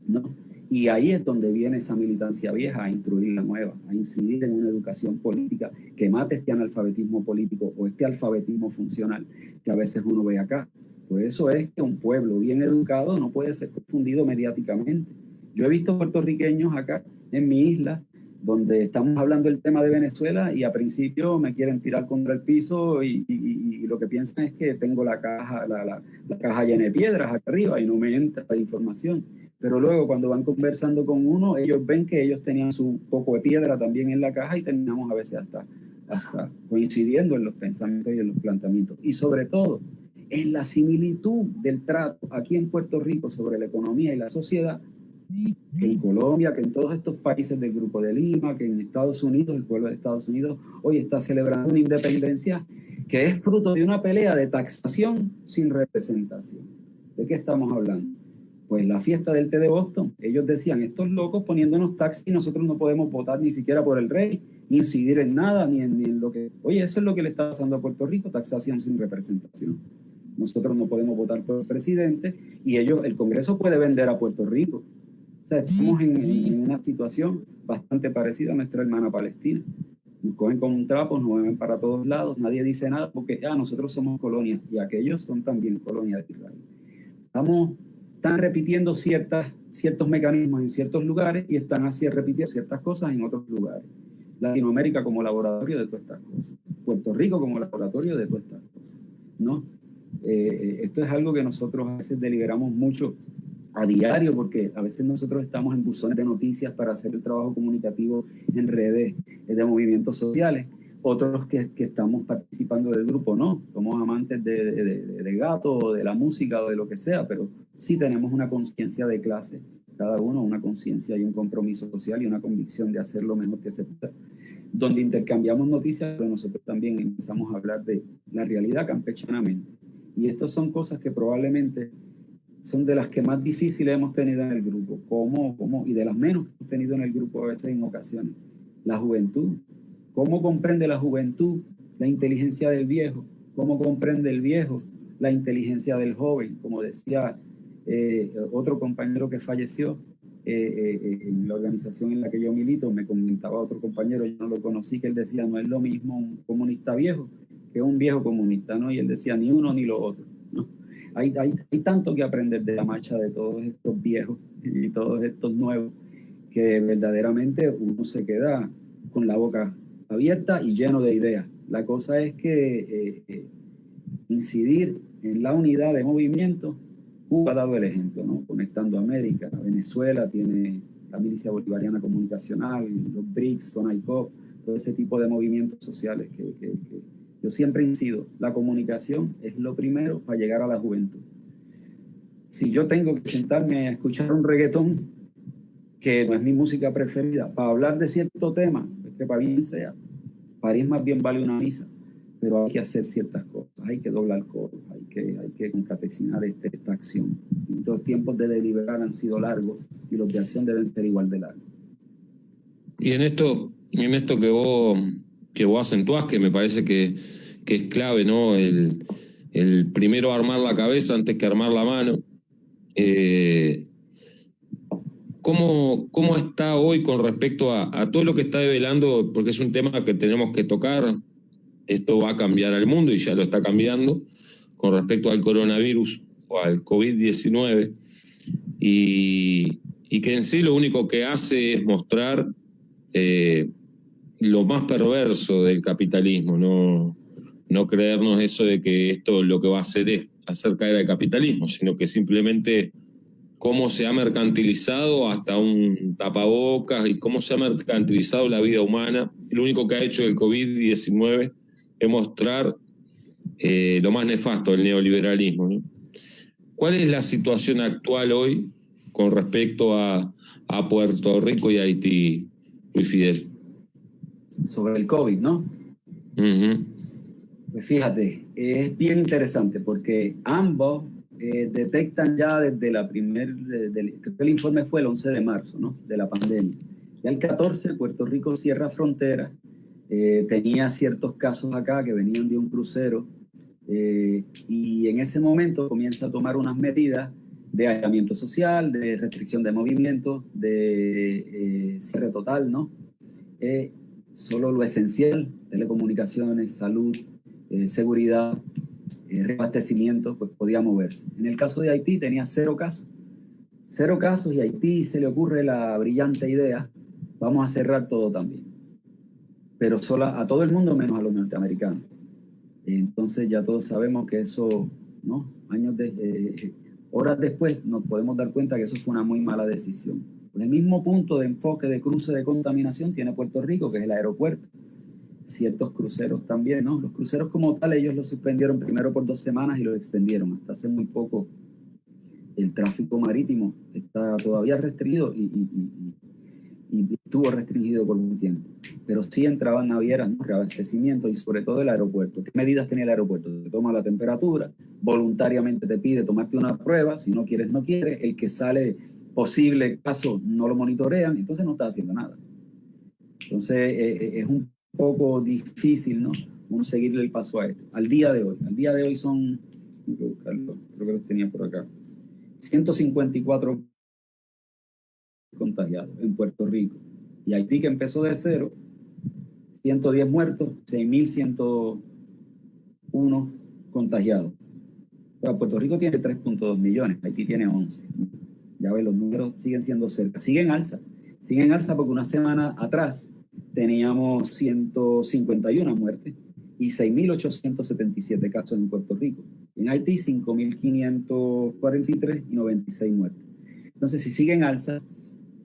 ¿no? Y ahí es donde viene esa militancia vieja, a instruir la nueva, a incidir en una educación política que mate este analfabetismo político o este alfabetismo funcional que a veces uno ve acá. Por eso es que un pueblo bien educado no puede ser confundido mediáticamente. Yo he visto puertorriqueños acá en mi isla donde estamos hablando del tema de Venezuela y a principio me quieren tirar contra el piso y lo que piensan es que tengo la caja llena de piedras acá arriba y no me entra la información. Pero luego cuando van conversando con uno, ellos ven que ellos tenían su poco de piedra también en la caja y terminamos a veces hasta coincidiendo en los pensamientos y en los planteamientos. Y sobre todo, en la similitud del trato aquí en Puerto Rico sobre la economía y la sociedad, que en Colombia, que en todos estos países del Grupo de Lima, que en Estados Unidos, el pueblo de Estados Unidos hoy está celebrando una independencia que es fruto de una pelea de taxación sin representación. ¿De qué estamos hablando? Pues la fiesta del té de Boston. Ellos decían, estos locos poniéndonos taxis y nosotros no podemos votar ni siquiera por el rey, ni incidir en nada, ni en lo que... Oye, eso es lo que le está pasando a Puerto Rico, taxación sin representación. Nosotros no podemos votar por el presidente y el Congreso puede vender a Puerto Rico. O sea, estamos en una situación bastante parecida a nuestra hermana Palestina. Nos cogen con un trapo, nos ven para todos lados, nadie dice nada porque nosotros somos colonia y aquellos son también colonia de Israel. Están repitiendo ciertos mecanismos en ciertos lugares y están así repitiendo ciertas cosas en otros lugares. Latinoamérica como laboratorio de todas estas cosas. Puerto Rico como laboratorio de todas estas cosas, ¿no? Esto es algo que nosotros a veces deliberamos mucho a diario, porque a veces nosotros estamos en buzones de noticias para hacer el trabajo comunicativo en redes de movimientos sociales. Otros que estamos participando del grupo no, somos amantes de gato o de la música o de lo que sea, pero sí tenemos una conciencia de clase, cada uno una conciencia y un compromiso social y una convicción de hacer lo mejor que se pueda, donde intercambiamos noticias, pero nosotros también empezamos a hablar de la realidad campechanamente. Y estas son cosas que probablemente son de las que más difíciles hemos tenido en el grupo, y de las menos que hemos tenido en el grupo a veces en ocasiones. La juventud. ¿Cómo comprende la juventud la inteligencia del viejo? ¿Cómo comprende el viejo la inteligencia del joven? Como decía otro compañero que falleció en la organización en la que yo milito, me comentaba otro compañero, yo no lo conocí, que él decía, no es lo mismo un comunista viejo que un viejo comunista, ¿no? Y él decía, ni uno ni lo otro, ¿no? Hay tanto que aprender de la marcha de todos estos viejos y todos estos nuevos, que verdaderamente uno se queda con la boca abierta y lleno de ideas. La cosa es que incidir en la unidad de movimiento. Cuba ha dado el ejemplo, ¿no? Conectando a América. Venezuela tiene la Milicia Bolivariana Comunicacional, los BRICS, CONAICOP, todo ese tipo de movimientos sociales que yo siempre incido. La comunicación es lo primero para llegar a la juventud. Si yo tengo que sentarme a escuchar un reggaetón, que no es mi música preferida, para hablar de cierto tema, que para bien sea, París más bien vale una misa, pero hay que hacer ciertas cosas, hay que doblar coros, hay que concatecinar esta acción. Y los tiempos de deliberar han sido largos y los de acción deben ser igual de largos. Y en esto que vos acentuás, que me parece que es clave, ¿no? El primero armar la cabeza antes que armar la mano. ¿Cómo está hoy con respecto a todo lo que está develando? Porque es un tema que tenemos que tocar. Esto va a cambiar al mundo y ya lo está cambiando con respecto al coronavirus o al COVID-19. Y que en sí lo único que hace es mostrar lo más perverso del capitalismo. No creernos eso de que esto lo que va a hacer es hacer caer al capitalismo, sino que simplemente cómo se ha mercantilizado hasta un tapabocas y cómo se ha mercantilizado la vida humana. Lo único que ha hecho el COVID-19 es mostrar lo más nefasto del neoliberalismo, ¿no? ¿Cuál es la situación actual hoy con respecto a Puerto Rico y Haití, Luis Fidel? Sobre el COVID, ¿no? Uh-huh. Pues fíjate, es bien interesante porque ambos detectan ya desde el informe fue el 11 de marzo, ¿no? De la pandemia. Ya el 14 Puerto Rico cierra fronteras, tenía ciertos casos acá que venían de un crucero Y en ese momento comienza a tomar unas medidas de aislamiento social, de restricción de movimientos, de cierre total, ¿no? Solo lo esencial, telecomunicaciones, salud, seguridad, reabastecimiento, pues podía moverse. En el caso de Haití tenía 0 casos. 0 casos, y a Haití se le ocurre la brillante idea, vamos a cerrar todo también. Pero solo a todo el mundo menos a los norteamericanos. Entonces ya todos sabemos que eso, ¿no? Horas después nos podemos dar cuenta que eso fue una muy mala decisión. El mismo punto de enfoque de cruce de contaminación tiene Puerto Rico, que es el aeropuerto. Ciertos cruceros también, ¿no? Los cruceros como tal, ellos los suspendieron primero por 2 semanas y los extendieron. Hasta hace muy poco el tráfico marítimo está todavía restringido y estuvo restringido por un tiempo. Pero sí entraban navieras, ¿no? Reabastecimiento, y sobre todo el aeropuerto. ¿Qué medidas tenía el aeropuerto? Te toma la temperatura, voluntariamente te pide tomarte una prueba, si no quieres, no quieres. El que sale posible caso no lo monitorean, entonces no está haciendo nada. Entonces es un poco difícil, ¿no? Uno seguirle el paso a esto. Al día de hoy son, tengo que buscarlo, creo que los tenía por acá, 154 contagiados en Puerto Rico. Y Haití, que empezó de 0, 110 muertos, 6.101 contagiados. Pero Puerto Rico tiene 3.2 millones, Haití tiene 11. Ya ves, los números siguen siendo cerca. Siguen alza porque una semana atrás teníamos 151 muertes y 6.877 casos en Puerto Rico. En Haití, 5.543 y 96 muertes. Entonces, si sigue en alza,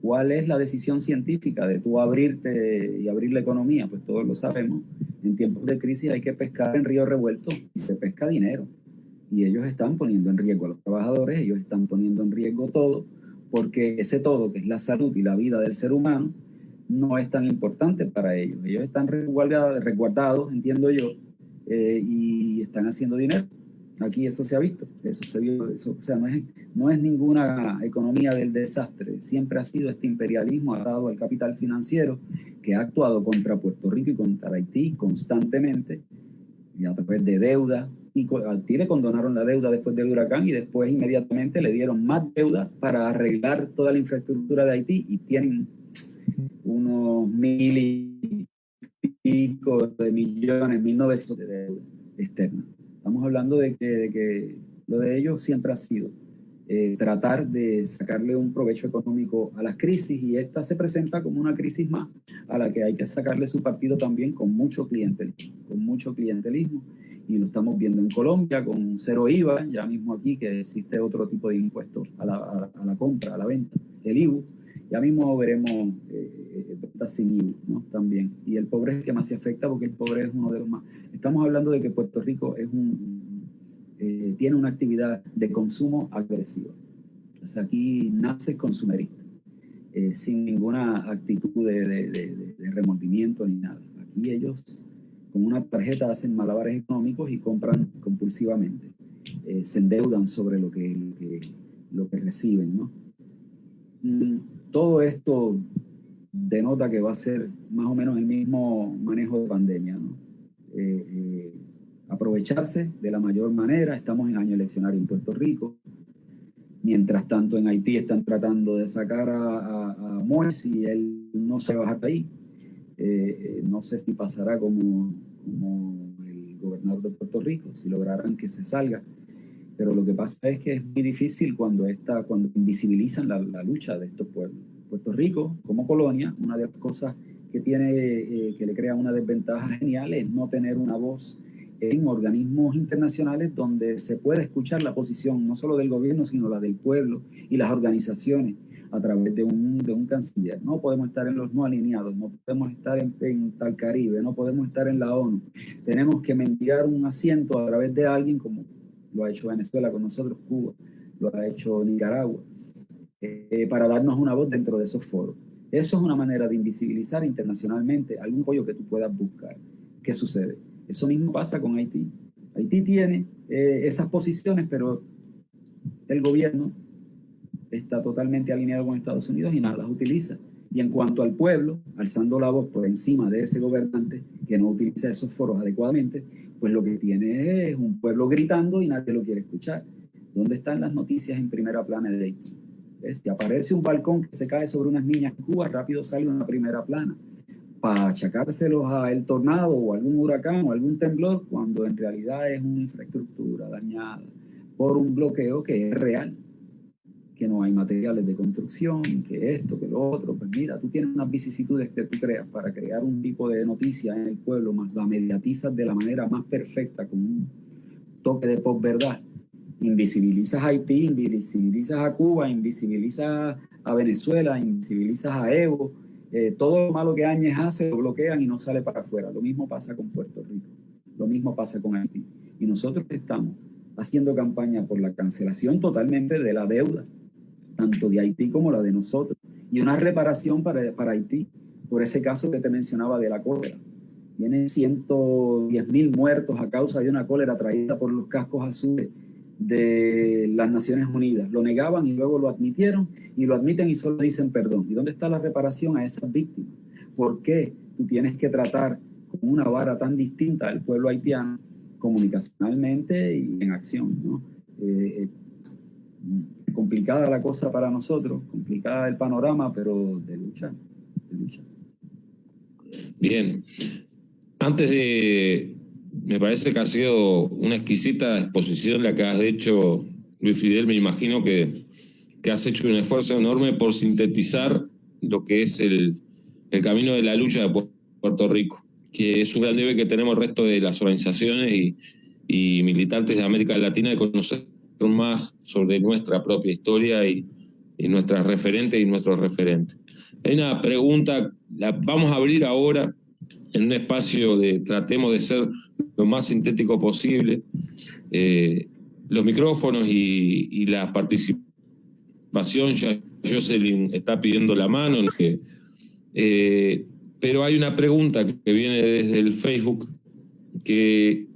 ¿cuál es la decisión científica de tú abrirte y abrir la economía? Pues todos lo sabemos. En tiempos de crisis hay que pescar en río revuelto y se pesca dinero. Y ellos están poniendo en riesgo a los trabajadores, ellos están poniendo en riesgo todo, porque ese todo, que es la salud y la vida del ser humano, no es tan importante para ellos. Ellos están resguardados, entiendo yo, y están haciendo dinero. Aquí eso se ha visto, eso se vio, eso, o sea, no es ninguna economía del desastre, siempre ha sido este imperialismo atado al capital financiero que ha actuado contra Puerto Rico y contra Haití constantemente, y a través de deuda, y a Haití le condonaron la deuda después del huracán y después inmediatamente le dieron más deuda para arreglar toda la infraestructura de Haití, y tienen unos 1.000 y pico de millones, 1.900 de deuda externa. Estamos hablando de que lo de ellos siempre ha sido tratar de sacarle un provecho económico a las crisis, y esta se presenta como una crisis más a la que hay que sacarle su partido también con mucho clientelismo, y lo estamos viendo en Colombia con 0 IVA, ya mismo aquí que existe otro tipo de impuesto a la compra, a la venta, el IVU. Ya mismo veremos ventas sin IVU, ¿no? También. Y el pobre es el que más se afecta, porque el pobre es uno de los más. Estamos hablando de que Puerto Rico es tiene una actividad de consumo agresiva. O sea, aquí nace consumerista, sin ninguna actitud de remordimiento ni nada. Aquí ellos con una tarjeta hacen malabares económicos y compran compulsivamente. Se endeudan sobre lo que reciben, ¿no? Todo esto denota que va a ser más o menos el mismo manejo de pandemia, ¿no? Aprovecharse de la mayor manera. Estamos en año eleccionario en Puerto Rico. Mientras tanto, en Haití están tratando de sacar a Morsi y él no se baja de ahí. No sé si pasará como el gobernador de Puerto Rico, si lograrán que se salga. Pero lo que pasa es que es muy difícil cuando invisibilizan la lucha de estos pueblos. Puerto Rico, como colonia, una de las cosas que que le crea una desventaja genial es no tener una voz en organismos internacionales donde se pueda escuchar la posición no solo del gobierno, sino la del pueblo y las organizaciones a través de un canciller. No podemos estar en los no alineados, no podemos estar en tal Caribe, no podemos estar en la ONU. Tenemos que mendigar un asiento a través de alguien, como lo ha hecho Venezuela con nosotros, Cuba, lo ha hecho Nicaragua, para darnos una voz dentro de esos foros. Eso es una manera de invisibilizar internacionalmente algún apoyo que tú puedas buscar. ¿Qué sucede? Eso mismo pasa con Haití. Haití tiene esas posiciones, pero el gobierno está totalmente alineado con Estados Unidos y nada las utiliza. Y en cuanto al pueblo, alzando la voz por encima de ese gobernante que no utiliza esos foros adecuadamente, pues lo que tiene es un pueblo gritando y nadie lo quiere escuchar. ¿Dónde están las noticias en primera plana de Haití? Si aparece un balcón que se cae sobre unas niñas en Cuba, rápido sale una primera plana para achacárselos a el tornado o algún huracán o algún temblor, cuando en realidad es una infraestructura dañada por un bloqueo que es real, que no hay materiales de construcción, que esto, que lo otro. Pues mira, tú tienes unas vicisitudes que tú creas para crear un tipo de noticia en el pueblo, más la mediatizas de la manera más perfecta, con un toque de posverdad. Invisibilizas a Haití, invisibilizas a Cuba, invisibilizas a Venezuela, invisibilizas a Evo. Todo lo malo que Áñez hace lo bloquean y no sale para afuera. Lo mismo pasa con Puerto Rico, lo mismo pasa con Haití. Y nosotros estamos haciendo campaña por la cancelación totalmente de la deuda, tanto de Haití como la de nosotros, y una reparación para Haití por ese caso que te mencionaba de la cólera. Tienen 110,000 muertos a causa de una cólera traída por los cascos azules de las Naciones Unidas. Lo negaban y luego lo admitieron, y lo admiten y solo dicen perdón. ¿Y dónde está la reparación a esas víctimas? ¿Por qué tú tienes que tratar con una vara tan distinta al pueblo haitiano comunicacionalmente y en acción, ¿no? Complicada la cosa para nosotros, complicada el panorama, pero de lucha, de lucha. Bien. Antes de... Me parece que ha sido una exquisita exposición la que has hecho, Luis Fidel. Me imagino que has hecho un esfuerzo enorme por sintetizar lo que es el camino de la lucha de Puerto Rico, que es un gran debe que tenemos el resto de las organizaciones y militantes de América Latina de conocer más sobre nuestra propia historia y nuestras referentes y nuestros referentes. Hay una pregunta, la vamos a abrir ahora en un espacio de tratemos de ser lo más sintético posible. Los micrófonos y la participación, ya Jocelyn está pidiendo la mano, pero hay una pregunta que viene desde el Facebook que,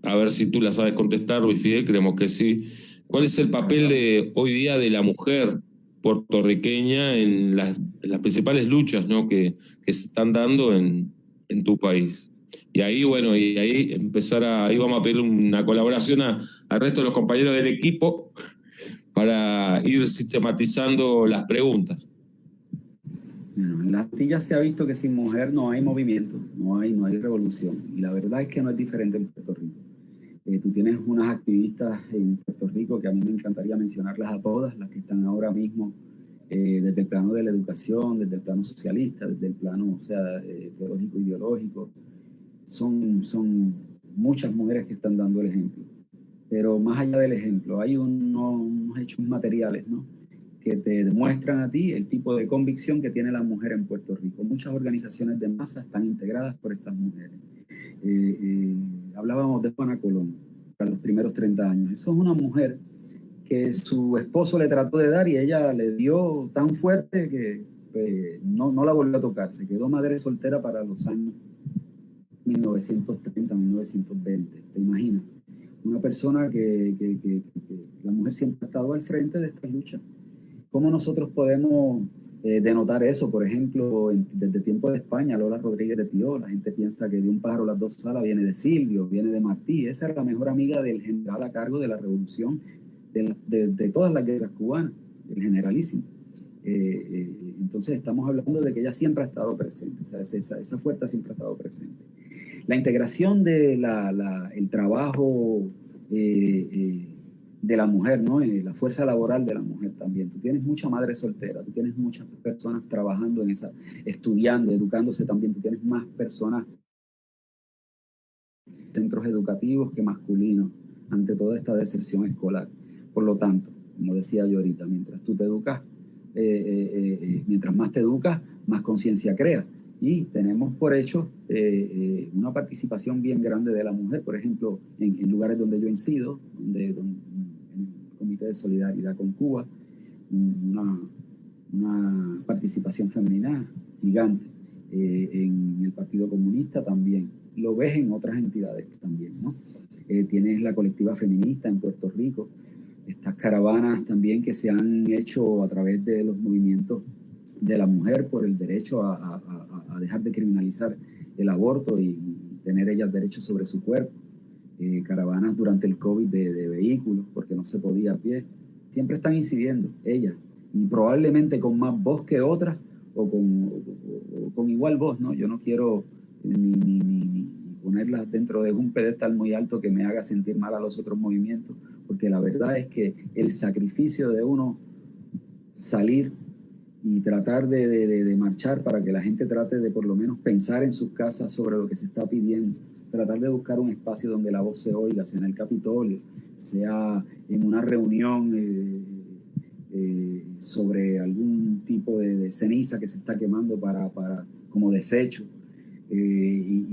a ver si tú la sabes contestar, Luis Fidel, creemos que sí. ¿Cuál es el papel de hoy día de la mujer puertorriqueña en las principales luchas, ¿no?, que se están dando en tu país? Y ahí, bueno, ahí vamos a pedir una colaboración al resto de los compañeros del equipo para ir sistematizando las preguntas. Bueno, en las Antillas se ha visto que sin mujer no hay movimiento, no hay revolución. Y la verdad es que no es diferente en Puerto Rico. Tú tienes unas activistas en Puerto Rico que a mí me encantaría mencionarlas a todas, las que están ahora mismo desde el plano de la educación, desde el plano socialista, desde el plano, teológico, ideológico. Son muchas mujeres que están dando el ejemplo. Pero más allá del ejemplo, hay unos hechos materiales, ¿no?, que te demuestran a ti el tipo de convicción que tiene la mujer en Puerto Rico. Muchas organizaciones de masa están integradas por estas mujeres. Hablábamos de Juana Colón, para los primeros 30 años. Eso es una mujer que su esposo le trató de dar y ella le dio tan fuerte que no la volvió a tocar. Se quedó madre soltera para los años 1930, 1920. ¿Te imaginas? Una persona que la mujer siempre ha estado al frente de esta lucha. ¿Cómo nosotros podemos denotar eso? Por ejemplo, desde tiempo de España, Lola Rodríguez de Tio, la gente piensa que de un pájaro las dos alas viene de Silvio, viene de Martí. Esa era la mejor amiga del general a cargo de la revolución de todas las guerras cubanas, el generalísimo. Entonces estamos hablando de que ella siempre ha estado presente, o sea, esa fuerza siempre ha estado presente. La integración de el trabajo de la mujer, ¿no? La fuerza laboral de la mujer también. Tú tienes mucha madre soltera, tú tienes muchas personas trabajando en estudiando, educándose también. Tú tienes más personas en centros educativos que masculinos ante toda esta deserción escolar. Por lo tanto, como decía yo ahorita, mientras tú te educas, mientras más te educas, más conciencia creas. Y tenemos por hecho una participación bien grande de la mujer, por ejemplo, en lugares donde yo incido, en el Comité de Solidaridad con Cuba, una participación femenina gigante. En el Partido Comunista también. Lo ves en otras entidades también, ¿no? Tienes la colectiva feminista en Puerto Rico, estas caravanas también que se han hecho a través de los movimientos de la mujer por el derecho a dejar de criminalizar el aborto y tener ellas derecho sobre su cuerpo, caravanas durante el COVID de vehículos porque no se podía a pie, siempre están incidiendo ellas, y probablemente con más voz que otras o con igual voz, ¿no? Yo no quiero ni ponerlas dentro de un pedestal muy alto que me haga sentir mal a los otros movimientos, porque la verdad es que el sacrificio de uno salir y tratar de marchar para que la gente trate de por lo menos pensar en sus casas sobre lo que se está pidiendo, tratar de buscar un espacio donde la voz se oiga, sea en el Capitolio, sea en una reunión sobre algún tipo de ceniza que se está quemando como desecho. Y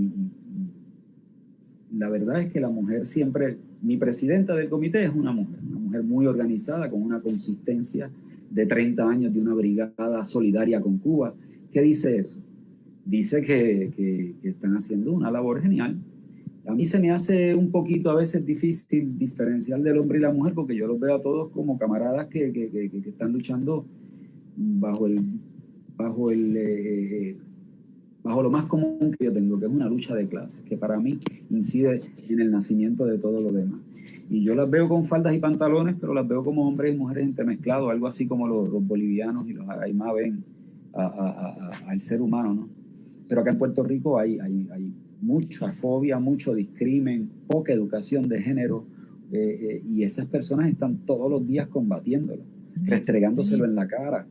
la verdad es que la mujer siempre, mi presidenta del comité es una mujer muy organizada, con una consistencia de 30 años de una brigada solidaria con Cuba. ¿Qué dice eso? Dice que están haciendo una labor genial. A mí se me hace un poquito a veces difícil diferenciar del hombre y la mujer, porque yo los veo a todos como camaradas que están luchando bajo lo más común que yo tengo, que es una lucha de clases, que para mí incide en el nacimiento de todo lo demás. Y yo las veo con faldas y pantalones, pero las veo como hombres y mujeres entremezclados, algo así como los bolivianos y los aymá ven al ser humano, ¿no? Pero acá en Puerto Rico hay mucha fobia, mucho discrimen, poca educación de género, y esas personas están todos los días combatiéndolo, restregándoselo en la cara,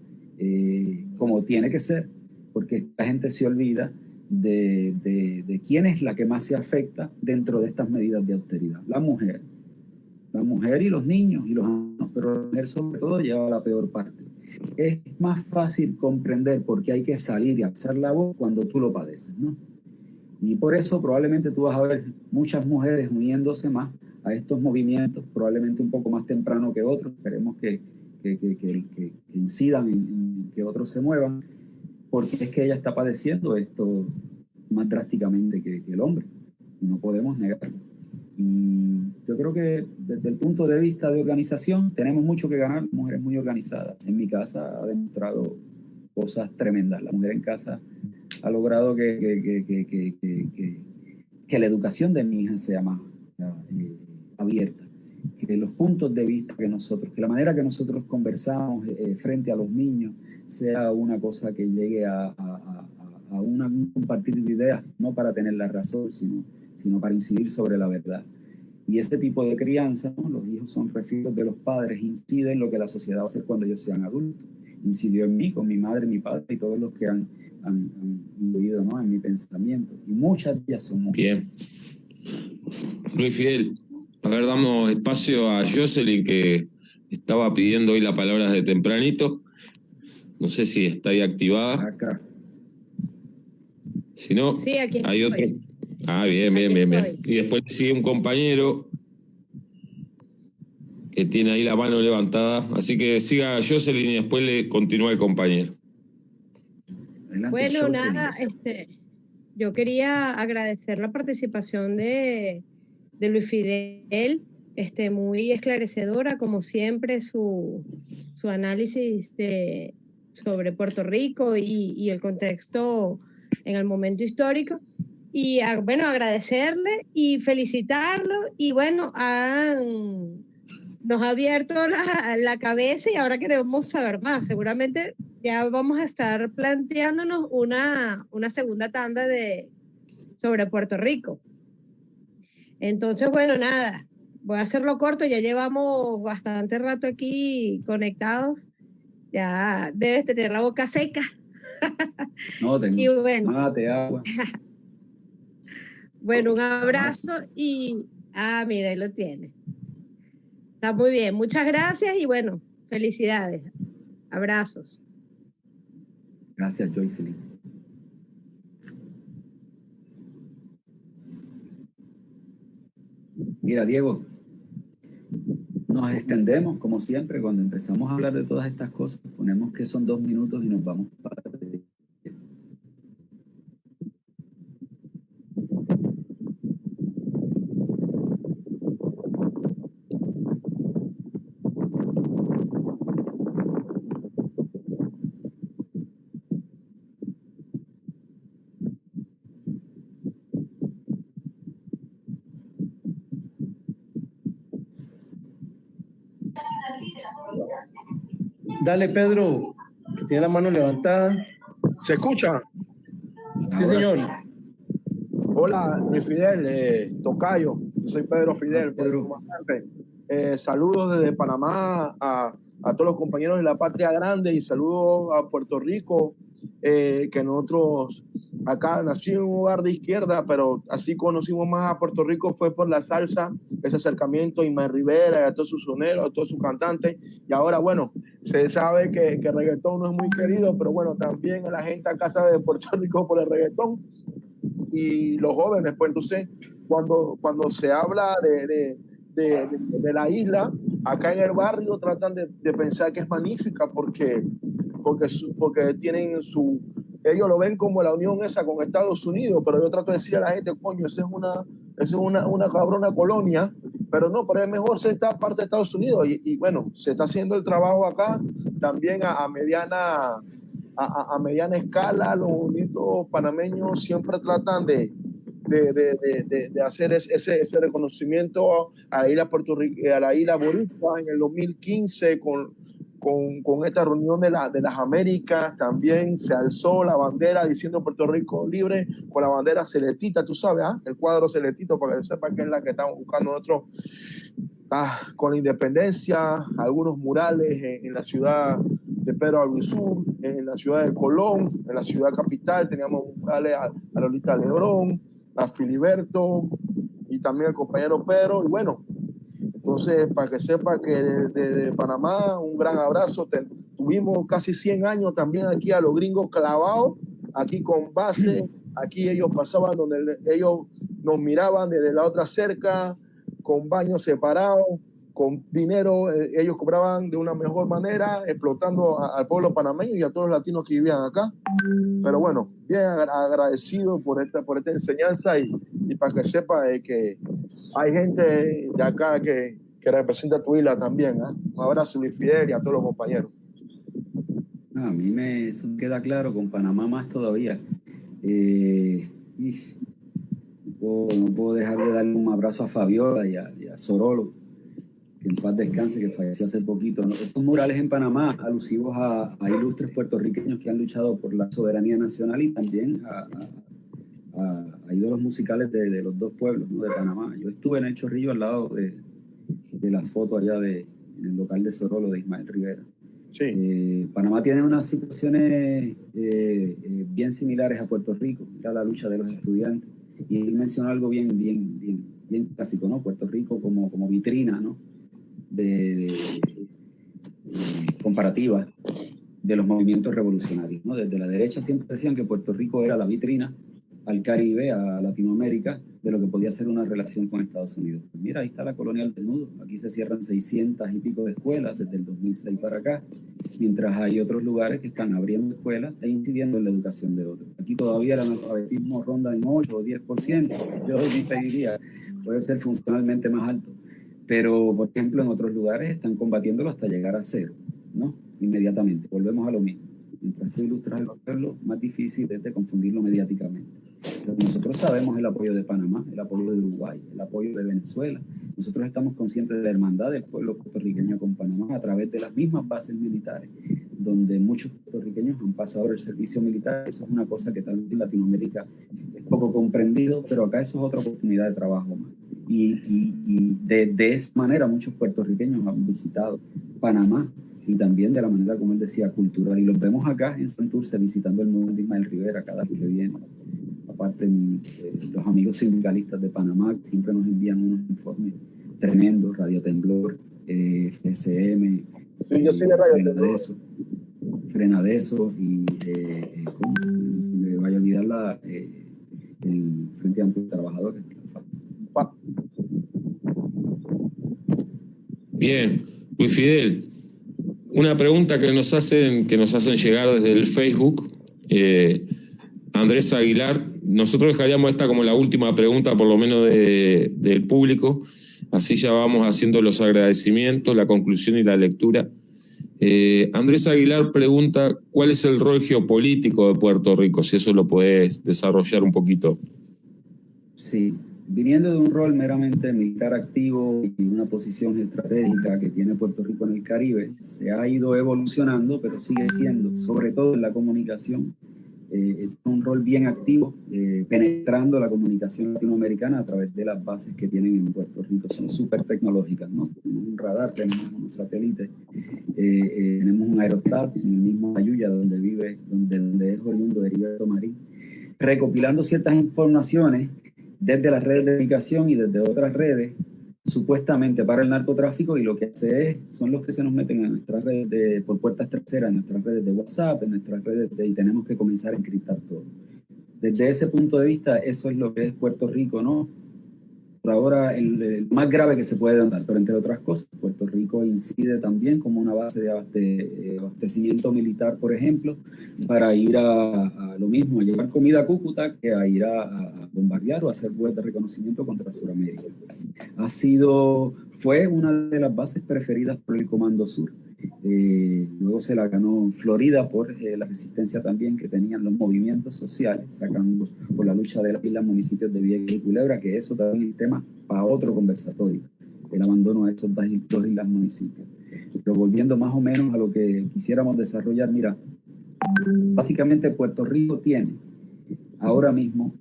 como tiene que ser, porque esta gente se olvida de quién es la que más se afecta dentro de estas medidas de austeridad. La mujer y los niños, pero la mujer sobre todo lleva la peor parte. Es más fácil comprender por qué hay que salir y alzar la voz cuando tú lo padeces, ¿no? Y por eso probablemente tú vas a ver muchas mujeres uniéndose más a estos movimientos, probablemente un poco más temprano que otros. Esperemos que incidan en que otros se muevan, porque es que ella está padeciendo esto más drásticamente que el hombre. Y no podemos negarlo. Y yo creo que desde el punto de vista de organización tenemos mucho que ganar. La mujer es muy organizada. En mi casa ha demostrado cosas tremendas. La mujer en casa ha logrado que la educación de mi hija sea más abierta, que los puntos de vista que la manera que nosotros conversamos frente a los niños sea una cosa que llegue a un compartir de ideas, no para tener la razón, sino para incidir sobre la verdad. Y este tipo de crianza, ¿no? Los hijos son reflejos de los padres, incide en lo que la sociedad va a hacer cuando ellos sean adultos. Incidió en mí, con mi madre, mi padre y todos los que han influido, ¿no? En mi pensamiento. Y muchas de ellas son mujeres. Bien. Luis Fidel, a ver, damos espacio a Jocelyn, que estaba pidiendo hoy la palabra de tempranito. No sé si está ahí activada. Acá. Si no, sí, aquí hay otro. Ah, bien. Y después sigue un compañero que tiene ahí la mano levantada. Así que siga Jocelyn y después le continúa el compañero. Adelante, bueno, Jocelyn. nada, yo quería agradecer la participación de Luis Fidel, muy esclarecedora, como siempre, su análisis sobre Puerto Rico y el contexto en el momento histórico. Y bueno, agradecerle y felicitarlo. Y bueno, nos ha abierto la cabeza y ahora queremos saber más. Seguramente ya vamos a estar planteándonos una segunda tanda sobre Puerto Rico. Entonces, bueno, nada, voy a hacerlo corto, ya llevamos bastante rato aquí conectados, ya debes tener la boca seca. No, tengo y bueno, mate, agua. Bueno, un abrazo y, mira, ahí lo tiene. Está muy bien, muchas gracias y bueno, felicidades, abrazos. Gracias, Jocelyn. Mira, Diego, nos extendemos como siempre cuando empezamos a hablar de todas estas cosas, ponemos que son 2 minutos y nos vamos para... Dale, Pedro, que tiene la mano levantada. ¿Se escucha? Sí, señor. Sí. Hola, Luis Fidel, tocayo. Yo soy Pedro Fidel. Pedro. Saludos desde Panamá a todos los compañeros de la Patria Grande y saludos a Puerto Rico, que nosotros acá nací en un hogar de izquierda, pero así conocimos más a Puerto Rico fue por la salsa, ese acercamiento a Ismael Rivera y a todos sus soneros, a todos sus cantantes. Y ahora, bueno, se sabe que el reggaetón no es muy querido, pero bueno, también la gente acá sabe de Puerto Rico por el reggaetón y los jóvenes, pues entonces cuando se habla de la isla, acá en el barrio tratan de pensar que es magnífica porque tienen ellos lo ven como la unión esa con Estados Unidos, pero yo trato de decir a la gente, coño, esa es una cabrona colonia, pero no, pero es mejor ser esta parte de Estados Unidos y bueno, se está haciendo el trabajo acá también a mediana escala. Los bonitos panameños siempre tratan de hacer ese reconocimiento a la isla boricua en el 2015 con esta reunión de las Américas. También se alzó la bandera diciendo Puerto Rico libre con la bandera celestita, tú sabes, el cuadro celestito, para que sepan que es la que estamos buscando nosotros. Con la independencia, algunos murales en la ciudad de Pedro Albizu, en la ciudad de Colón, en la ciudad capital teníamos murales a Lolita Lebrón, a Filiberto y también al compañero Pedro. Y bueno, entonces para que sepa que desde Panamá un gran abrazo. Tuvimos casi 100 años también aquí a los gringos clavados, aquí con base, aquí ellos pasaban donde ellos nos miraban desde la otra cerca, con baños separados, con dinero, ellos cobraban de una mejor manera, explotando al pueblo panameño y a todos los latinos que vivían acá. Pero bueno, bien agradecido por esta enseñanza y para que sepa que hay gente de acá que representa tu isla también. Un abrazo, Luis Fidel, y a todos los compañeros. A mí eso queda claro, con Panamá más todavía. No puedo dejar de darle un abrazo a Fabiola y a Sorolo, que en paz descanse, que falleció hace poquito, ¿no? Estos murales en Panamá, alusivos a ilustres puertorriqueños que han luchado por la soberanía nacional y también a ídolos musicales de los dos pueblos, ¿no? De Panamá. Yo estuve en el Chorrillo al lado de la foto allá en el local de Sorolo de Ismael Rivera. Sí. Panamá tiene unas situaciones bien similares a Puerto Rico. Era la lucha de los estudiantes. Y él mencionó algo bien clásico, ¿no? Puerto Rico como vitrina, ¿no? Comparativa de los movimientos revolucionarios, ¿no? Desde la derecha siempre decían que Puerto Rico era la vitrina al Caribe, a Latinoamérica, de lo que podía ser una relación con Estados Unidos. Mira, ahí está la colonial desnudo. Aquí se cierran 600 y pico de escuelas desde el 2006 para acá, mientras hay otros lugares que están abriendo escuelas e incidiendo en la educación de otros. Aquí todavía el analfabetismo ronda en 8 o 10%. Yo diría, puede ser funcionalmente más alto. Pero, por ejemplo, en otros lugares están combatiéndolo hasta llegar a cero, ¿no? Inmediatamente. Volvemos a lo mismo. Mientras tú ilustras el pueblo, más difícil es de confundirlo mediáticamente. Pero nosotros sabemos el apoyo de Panamá, el apoyo de Uruguay, el apoyo de Venezuela. Nosotros estamos conscientes de la hermandad del pueblo puertorriqueño con Panamá a través de las mismas bases militares, donde muchos puertorriqueños han pasado el servicio militar. Eso es una cosa que tal vez en Latinoamérica es poco comprendido, pero acá eso es otra oportunidad de trabajo más. Y de esa manera muchos puertorriqueños han visitado Panamá, y también de la manera, como él decía, cultural. Y los vemos acá en Santurce visitando el mundo de Ismael Rivera cada vez que viene. Aparte, los amigos sindicalistas de Panamá siempre nos envían unos informes tremendos, Radio Temblor, FSM, sí, yo soy de Radio Frenadeso y ¿cómo se me vaya a olvidar el Frente Amplio de Trabajadores? Bien, Luis Fidel, una pregunta que nos hacen llegar desde el Facebook. Andrés Aguilar, nosotros dejaríamos esta como la última pregunta, por lo menos del público, así ya vamos haciendo los agradecimientos, la conclusión y la lectura. Andrés Aguilar pregunta, ¿cuál es el rol geopolítico de Puerto Rico? Si eso lo podés desarrollar un poquito. Sí, viniendo de un rol meramente militar activo y una posición estratégica que tiene Puerto Rico en el Caribe, se ha ido evolucionando, pero sigue siendo, sobre todo en la comunicación, un rol bien activo, penetrando la comunicación latinoamericana a través de las bases que tienen en Puerto Rico. Son súper tecnológicas, ¿no? Tenemos un radar, tenemos unos satélites, tenemos un aerostat en el mismo Ayuya, donde es oriundo Heriberto Marín, recopilando ciertas informaciones desde las redes de comunicación y desde otras redes, supuestamente para el narcotráfico, y lo que hace son los que se nos meten en nuestras redes por puertas traseras, en nuestras redes de WhatsApp, en nuestras redes y tenemos que comenzar a encriptar todo. Desde ese punto de vista, eso es lo que es Puerto Rico, ¿no? Por ahora, el más grave que se puede andar, pero entre otras cosas, Puerto Rico incide también como una base de abastecimiento militar, por ejemplo, para ir a lo mismo, a llevar comida a Cúcuta, que a ir a bombardear o a hacer vuelos de reconocimiento contra Sudamérica. Fue una de las bases preferidas por el Comando Sur. Luego se la ganó Florida por la resistencia también que tenían los movimientos sociales, sacando por la lucha de las islas, municipios de Vieques y Culebra, que eso también es el tema para otro conversatorio, el abandono de estos dos islas municipios. Pero volviendo más o menos a lo que quisiéramos desarrollar, mira, básicamente Puerto Rico tiene ahora mismo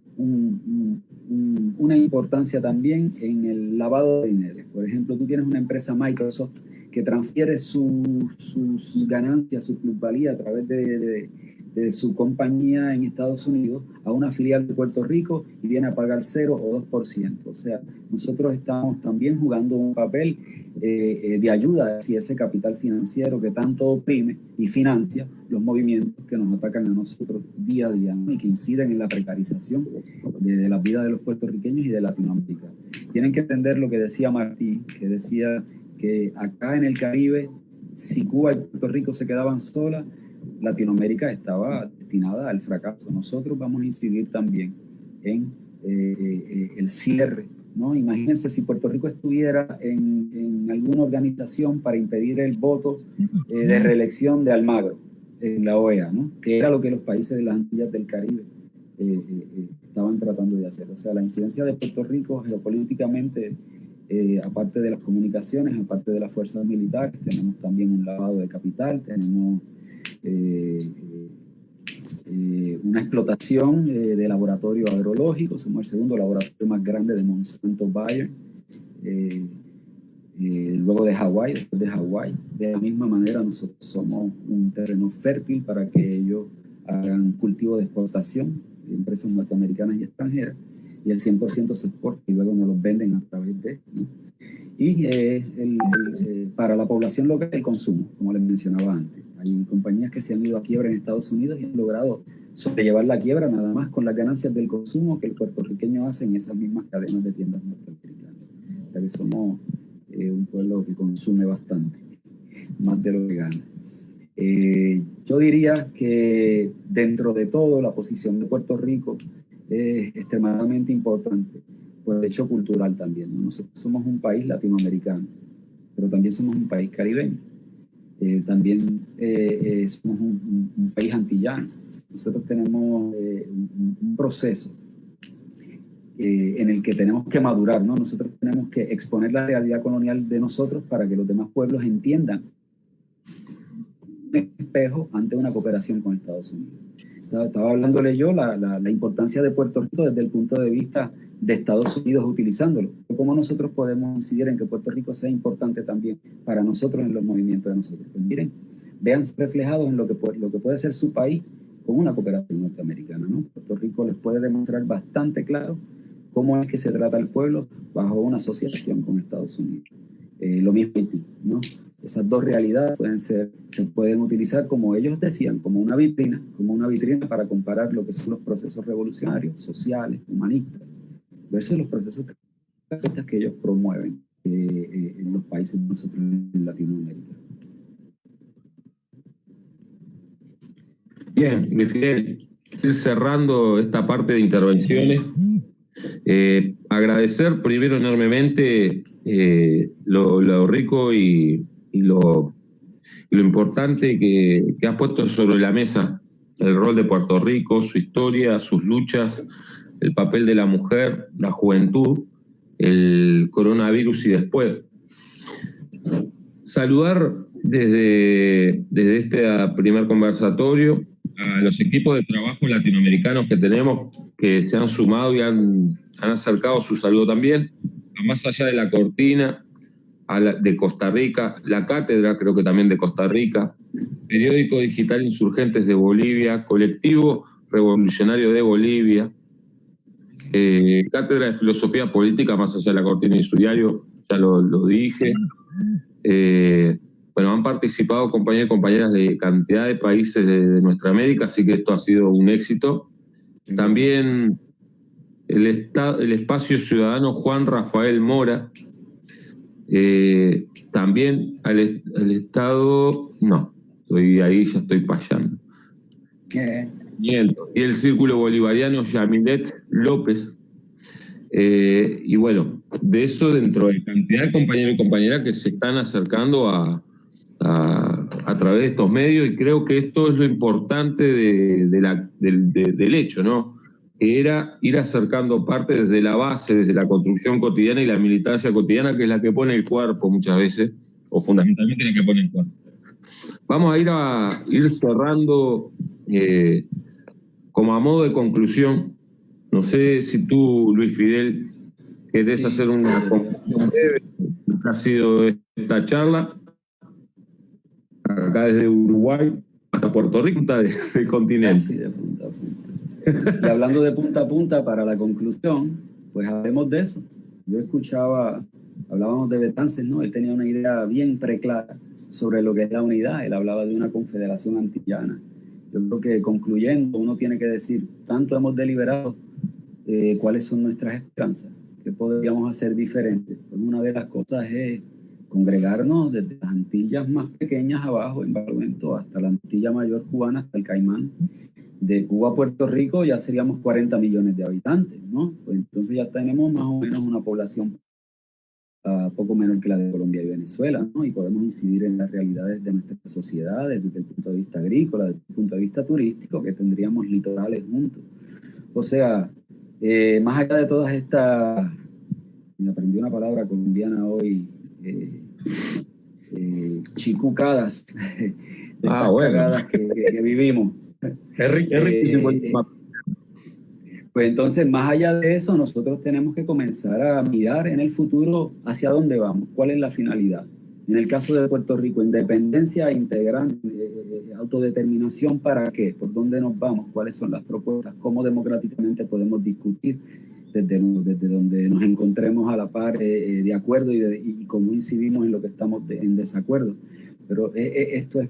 una importancia también en el lavado de dinero. Por ejemplo, tú tienes una empresa Microsoft que transfiere sus ganancias, su plusvalía a través de su compañía en Estados Unidos a una filial de Puerto Rico y viene a pagar 0 o 2%. O sea, nosotros estamos también jugando un papel de ayuda hacia ese capital financiero que tanto oprime y financia los movimientos que nos atacan a nosotros día a día, ¿no? Y que inciden en la precarización de la vida de los puertorriqueños y de Latinoamérica. Tienen que entender lo que decía Martí, que decía que acá en el Caribe, si Cuba y Puerto Rico se quedaban solas, Latinoamérica estaba destinada al fracaso. Nosotros vamos a incidir también en el cierre, ¿no? Imagínense si Puerto Rico estuviera en alguna organización para impedir el voto de reelección de Almagro en la OEA, ¿no? Que era lo que los países de las Antillas del Caribe estaban tratando de hacer. O sea, la incidencia de Puerto Rico geopolíticamente, aparte de las comunicaciones, aparte de las fuerzas militares, tenemos también un lavado de capital, tenemos una explotación de laboratorios agrológicos. Somos el segundo laboratorio más grande de Monsanto Bayer, luego de Hawái, después de Hawái. De la misma manera, nosotros somos un terreno fértil para que ellos hagan cultivo de exportación, de empresas norteamericanas y extranjeras, y el 100% se exporta y luego nos los venden a través de, ¿no? Y para la población local, el consumo, como les mencionaba antes. Hay compañías que se han ido a quiebra en Estados Unidos y han logrado sobrellevar la quiebra nada más con las ganancias del consumo que el puertorriqueño hace en esas mismas cadenas de tiendas norteamericanas. O sea que somos un pueblo que consume bastante, más de lo que gana. Yo diría que dentro de todo la posición de Puerto Rico es extremadamente importante por el hecho cultural también, ¿no? Nosotros somos un país latinoamericano, pero también somos un país caribeño. También somos un país antillano. Nosotros tenemos un proceso en el que tenemos que madurar, ¿no? Nosotros tenemos que exponer la realidad colonial de nosotros para que los demás pueblos entiendan un espejo ante una cooperación con Estados Unidos. Estaba hablándole yo la importancia de Puerto Rico desde el punto de vista de Estados Unidos utilizándolo. ¿Cómo nosotros podemos incidir en que Puerto Rico sea importante también para nosotros en los movimientos de nosotros? Pues miren, vean reflejados en lo que puede ser su país con una cooperación norteamericana, ¿no? Puerto Rico les puede demostrar bastante claro cómo es que se trata al pueblo bajo una asociación con Estados Unidos. Lo mismo Haití, ¿no? Esas dos realidades se pueden utilizar, como ellos decían, como una vitrina para comparar lo que son los procesos revolucionarios, sociales, humanistas, versus los procesos que ellos promueven en los países de nosotros en Latinoamérica. Bien, Luis Fidel, cerrando esta parte de intervenciones, agradecer primero enormemente lo rico y lo importante que has puesto sobre la mesa, el rol de Puerto Rico, su historia, sus luchas, el papel de la mujer, la juventud, el coronavirus y después. Saludar desde este primer conversatorio a los equipos de trabajo latinoamericanos que tenemos, que se han sumado y han acercado su saludo también, a Más Allá de la Cortina, de Costa Rica, La Cátedra, creo que también de Costa Rica, Periódico Digital Insurgentes de Bolivia, Colectivo Revolucionario de Bolivia, Cátedra de Filosofía Política Más Allá de la Cortina y su diario, ya lo dije. Bueno, han participado compañeros y compañeras de cantidad de países de nuestra América, así que esto ha sido un éxito. También el Espacio Ciudadano Juan Rafael Mora, también al Estado, no, ahí ya estoy payando. Y el Círculo Bolivariano Yamilet López. Y bueno, de eso dentro de cantidad de compañeros y compañeras que se están acercando a través de estos medios, y creo que esto es lo importante del hecho, ¿no? Que era ir acercando parte desde la base, desde la construcción cotidiana y la militancia cotidiana, que es la que pone el cuerpo muchas veces, o fundamentalmente la que pone el cuerpo. Vamos a ir cerrando como a modo de conclusión. No sé si tú, Luis Fidel, querés hacer una conclusión breve de lo que ha sido esta charla, acá desde Uruguay hasta Puerto Rico, del continente. Sí, de punta a punta. Y hablando de punta a punta, para la conclusión, pues hablemos de eso. Yo hablábamos de Betances, ¿no? Él tenía una idea bien preclara sobre lo que es la unidad. Él hablaba de una confederación antillana. Yo creo que concluyendo, uno tiene que decir, tanto hemos deliberado, cuáles son nuestras esperanzas, qué podríamos hacer diferente. Pues una de las cosas es congregarnos desde las Antillas más pequeñas abajo, en Barlovento, hasta la Antilla Mayor cubana, hasta el Caimán. De Cuba a Puerto Rico ya seríamos 40 millones de habitantes, ¿no? Pues entonces ya tenemos más o menos una población poco menor que la de Colombia y Venezuela, ¿no? Y podemos incidir en las realidades de nuestras sociedades desde el punto de vista agrícola, desde el punto de vista turístico, que tendríamos litorales juntos. O sea, más allá de todas estas, me aprendí una palabra colombiana hoy, chicucadas, cagadas que vivimos. Pues entonces, más allá de eso, nosotros tenemos que comenzar a mirar en el futuro hacia dónde vamos, cuál es la finalidad. En el caso de Puerto Rico, independencia integral, autodeterminación, ¿para qué? ¿Por dónde nos vamos? ¿Cuáles son las propuestas? ¿Cómo democráticamente podemos discutir desde donde nos encontremos a la par de acuerdo y cómo incidimos en lo que estamos en desacuerdo? Pero esto es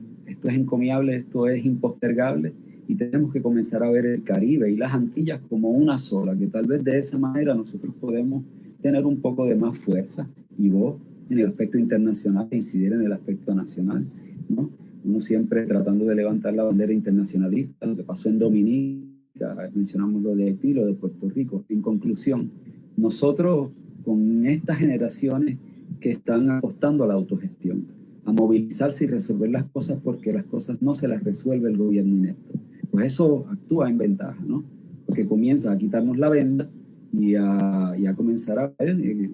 encomiable, esto es impostergable, y tenemos que comenzar a ver el Caribe y las Antillas como una sola, que tal vez de esa manera nosotros podemos tener un poco de más fuerza y voz en el aspecto internacional e incidir en el aspecto nacional, ¿no? Uno siempre tratando de levantar la bandera internacionalista, lo que pasó en Dominica, mencionamos lo de Haití, lo de Puerto Rico. En conclusión, nosotros con estas generaciones que están apostando a la autogestión, a movilizarse y resolver las cosas porque las cosas no se las resuelve el gobierno inepto, pues eso actúa en ventaja, ¿no? Porque comienza a quitarnos la venda y a comenzar a ver el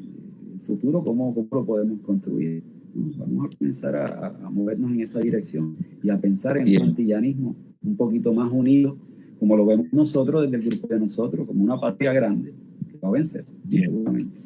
futuro cómo lo podemos construir, ¿no? Vamos a comenzar a movernos en esa dirección y a pensar en un antillanismo un poquito más unido, como lo vemos nosotros desde el grupo de nosotros, como una patria grande que va a vencer, seguramente.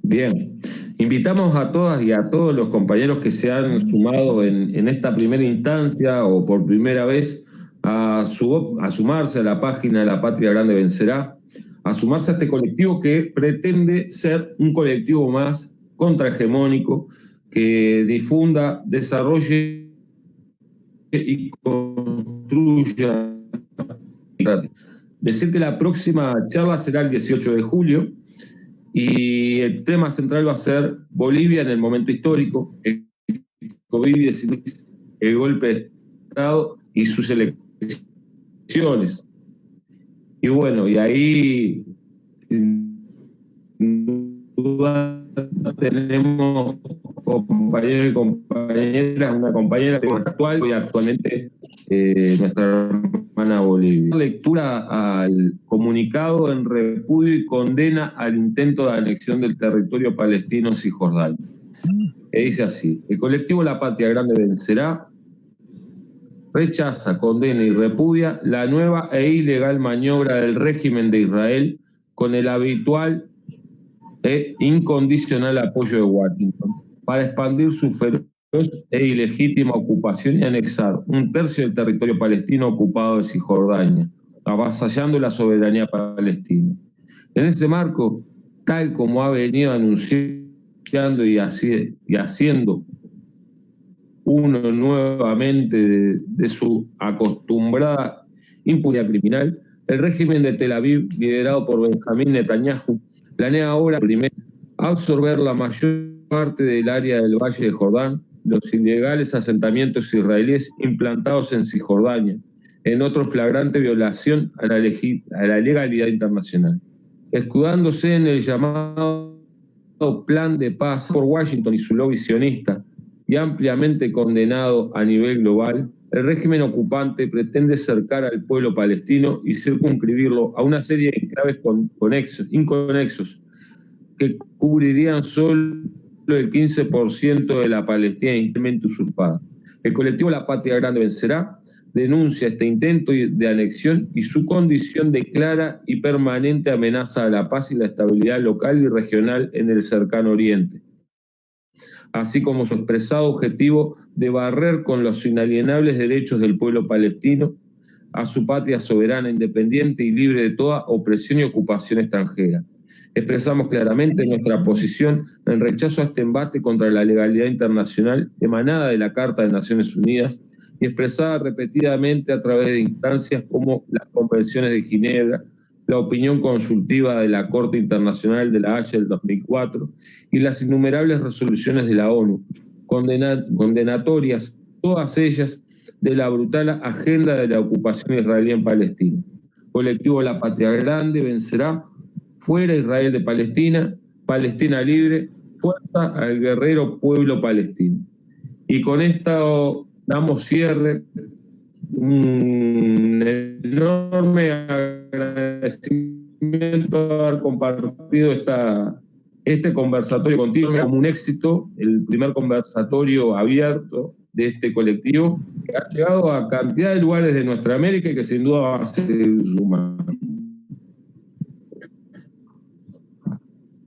Bien, invitamos a todas y a todos los compañeros que se han sumado en esta primera instancia o por primera vez a sumarse a la página de La Patria Grande Vencerá, a sumarse a este colectivo que pretende ser un colectivo más contrahegemónico, que difunda, desarrolle y construya. Decir que la próxima charla será el 18 de julio, y el tema central va a ser Bolivia en el momento histórico, el COVID-19, el golpe de Estado y sus elecciones. Y bueno, y ahí sin duda tenemos compañeros y compañeras, una compañera actual y actualmente nuestra hermana Bolivia. Lectura al comunicado en repudio y condena al intento de anexión del territorio palestino Cisjordania. Que dice así: el colectivo La Patria Grande Vencerá rechaza, condena y repudia la nueva e ilegal maniobra del régimen de Israel con el habitual e incondicional apoyo de Washington para expandir su feroz e ilegítima ocupación y anexar 1/3 del territorio palestino ocupado de Cisjordania, avasallando la soberanía palestina. En ese marco, tal como ha venido anunciando y haciendo uno nuevamente de su acostumbrada impunidad criminal, el régimen de Tel Aviv, liderado por Benjamín Netanyahu, planea ahora primero absorber la mayor parte del área del Valle de Jordán, los ilegales asentamientos israelíes implantados en Cisjordania, en otra flagrante violación a la legalidad internacional. Escudándose en el llamado Plan de Paz por Washington y su lobby sionista, y ampliamente condenado a nivel global, el régimen ocupante pretende cercar al pueblo palestino y circunscribirlo a una serie de enclaves inconexos que cubrirían solo el 15% de la Palestina inicialmente usurpada. El colectivo La Patria Grande Vencerá denuncia este intento de anexión y su condición de clara y permanente amenaza a la paz y la estabilidad local y regional en el cercano Oriente, así como su expresado objetivo de barrer con los inalienables derechos del pueblo palestino a su patria soberana, independiente y libre de toda opresión y ocupación extranjera. Expresamos claramente nuestra posición en rechazo a este embate contra la legalidad internacional emanada de la Carta de Naciones Unidas y expresada repetidamente a través de instancias como las Convenciones de Ginebra, la opinión consultiva de la Corte Internacional de la Haya del 2004 y las innumerables resoluciones de la ONU, condenatorias, todas ellas, de la brutal agenda de la ocupación israelí en Palestina. Colectivo La Patria Grande Vencerá, fuera Israel de Palestina, Palestina libre, fuerza al guerrero pueblo palestino. Y con esto damos cierre. Un enorme agradecimiento por haber compartido este conversatorio contigo como un éxito, el primer conversatorio abierto de este colectivo, que ha llegado a cantidad de lugares de nuestra América y que sin duda va a ser sumado.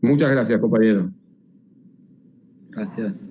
Muchas gracias, compañero. Gracias.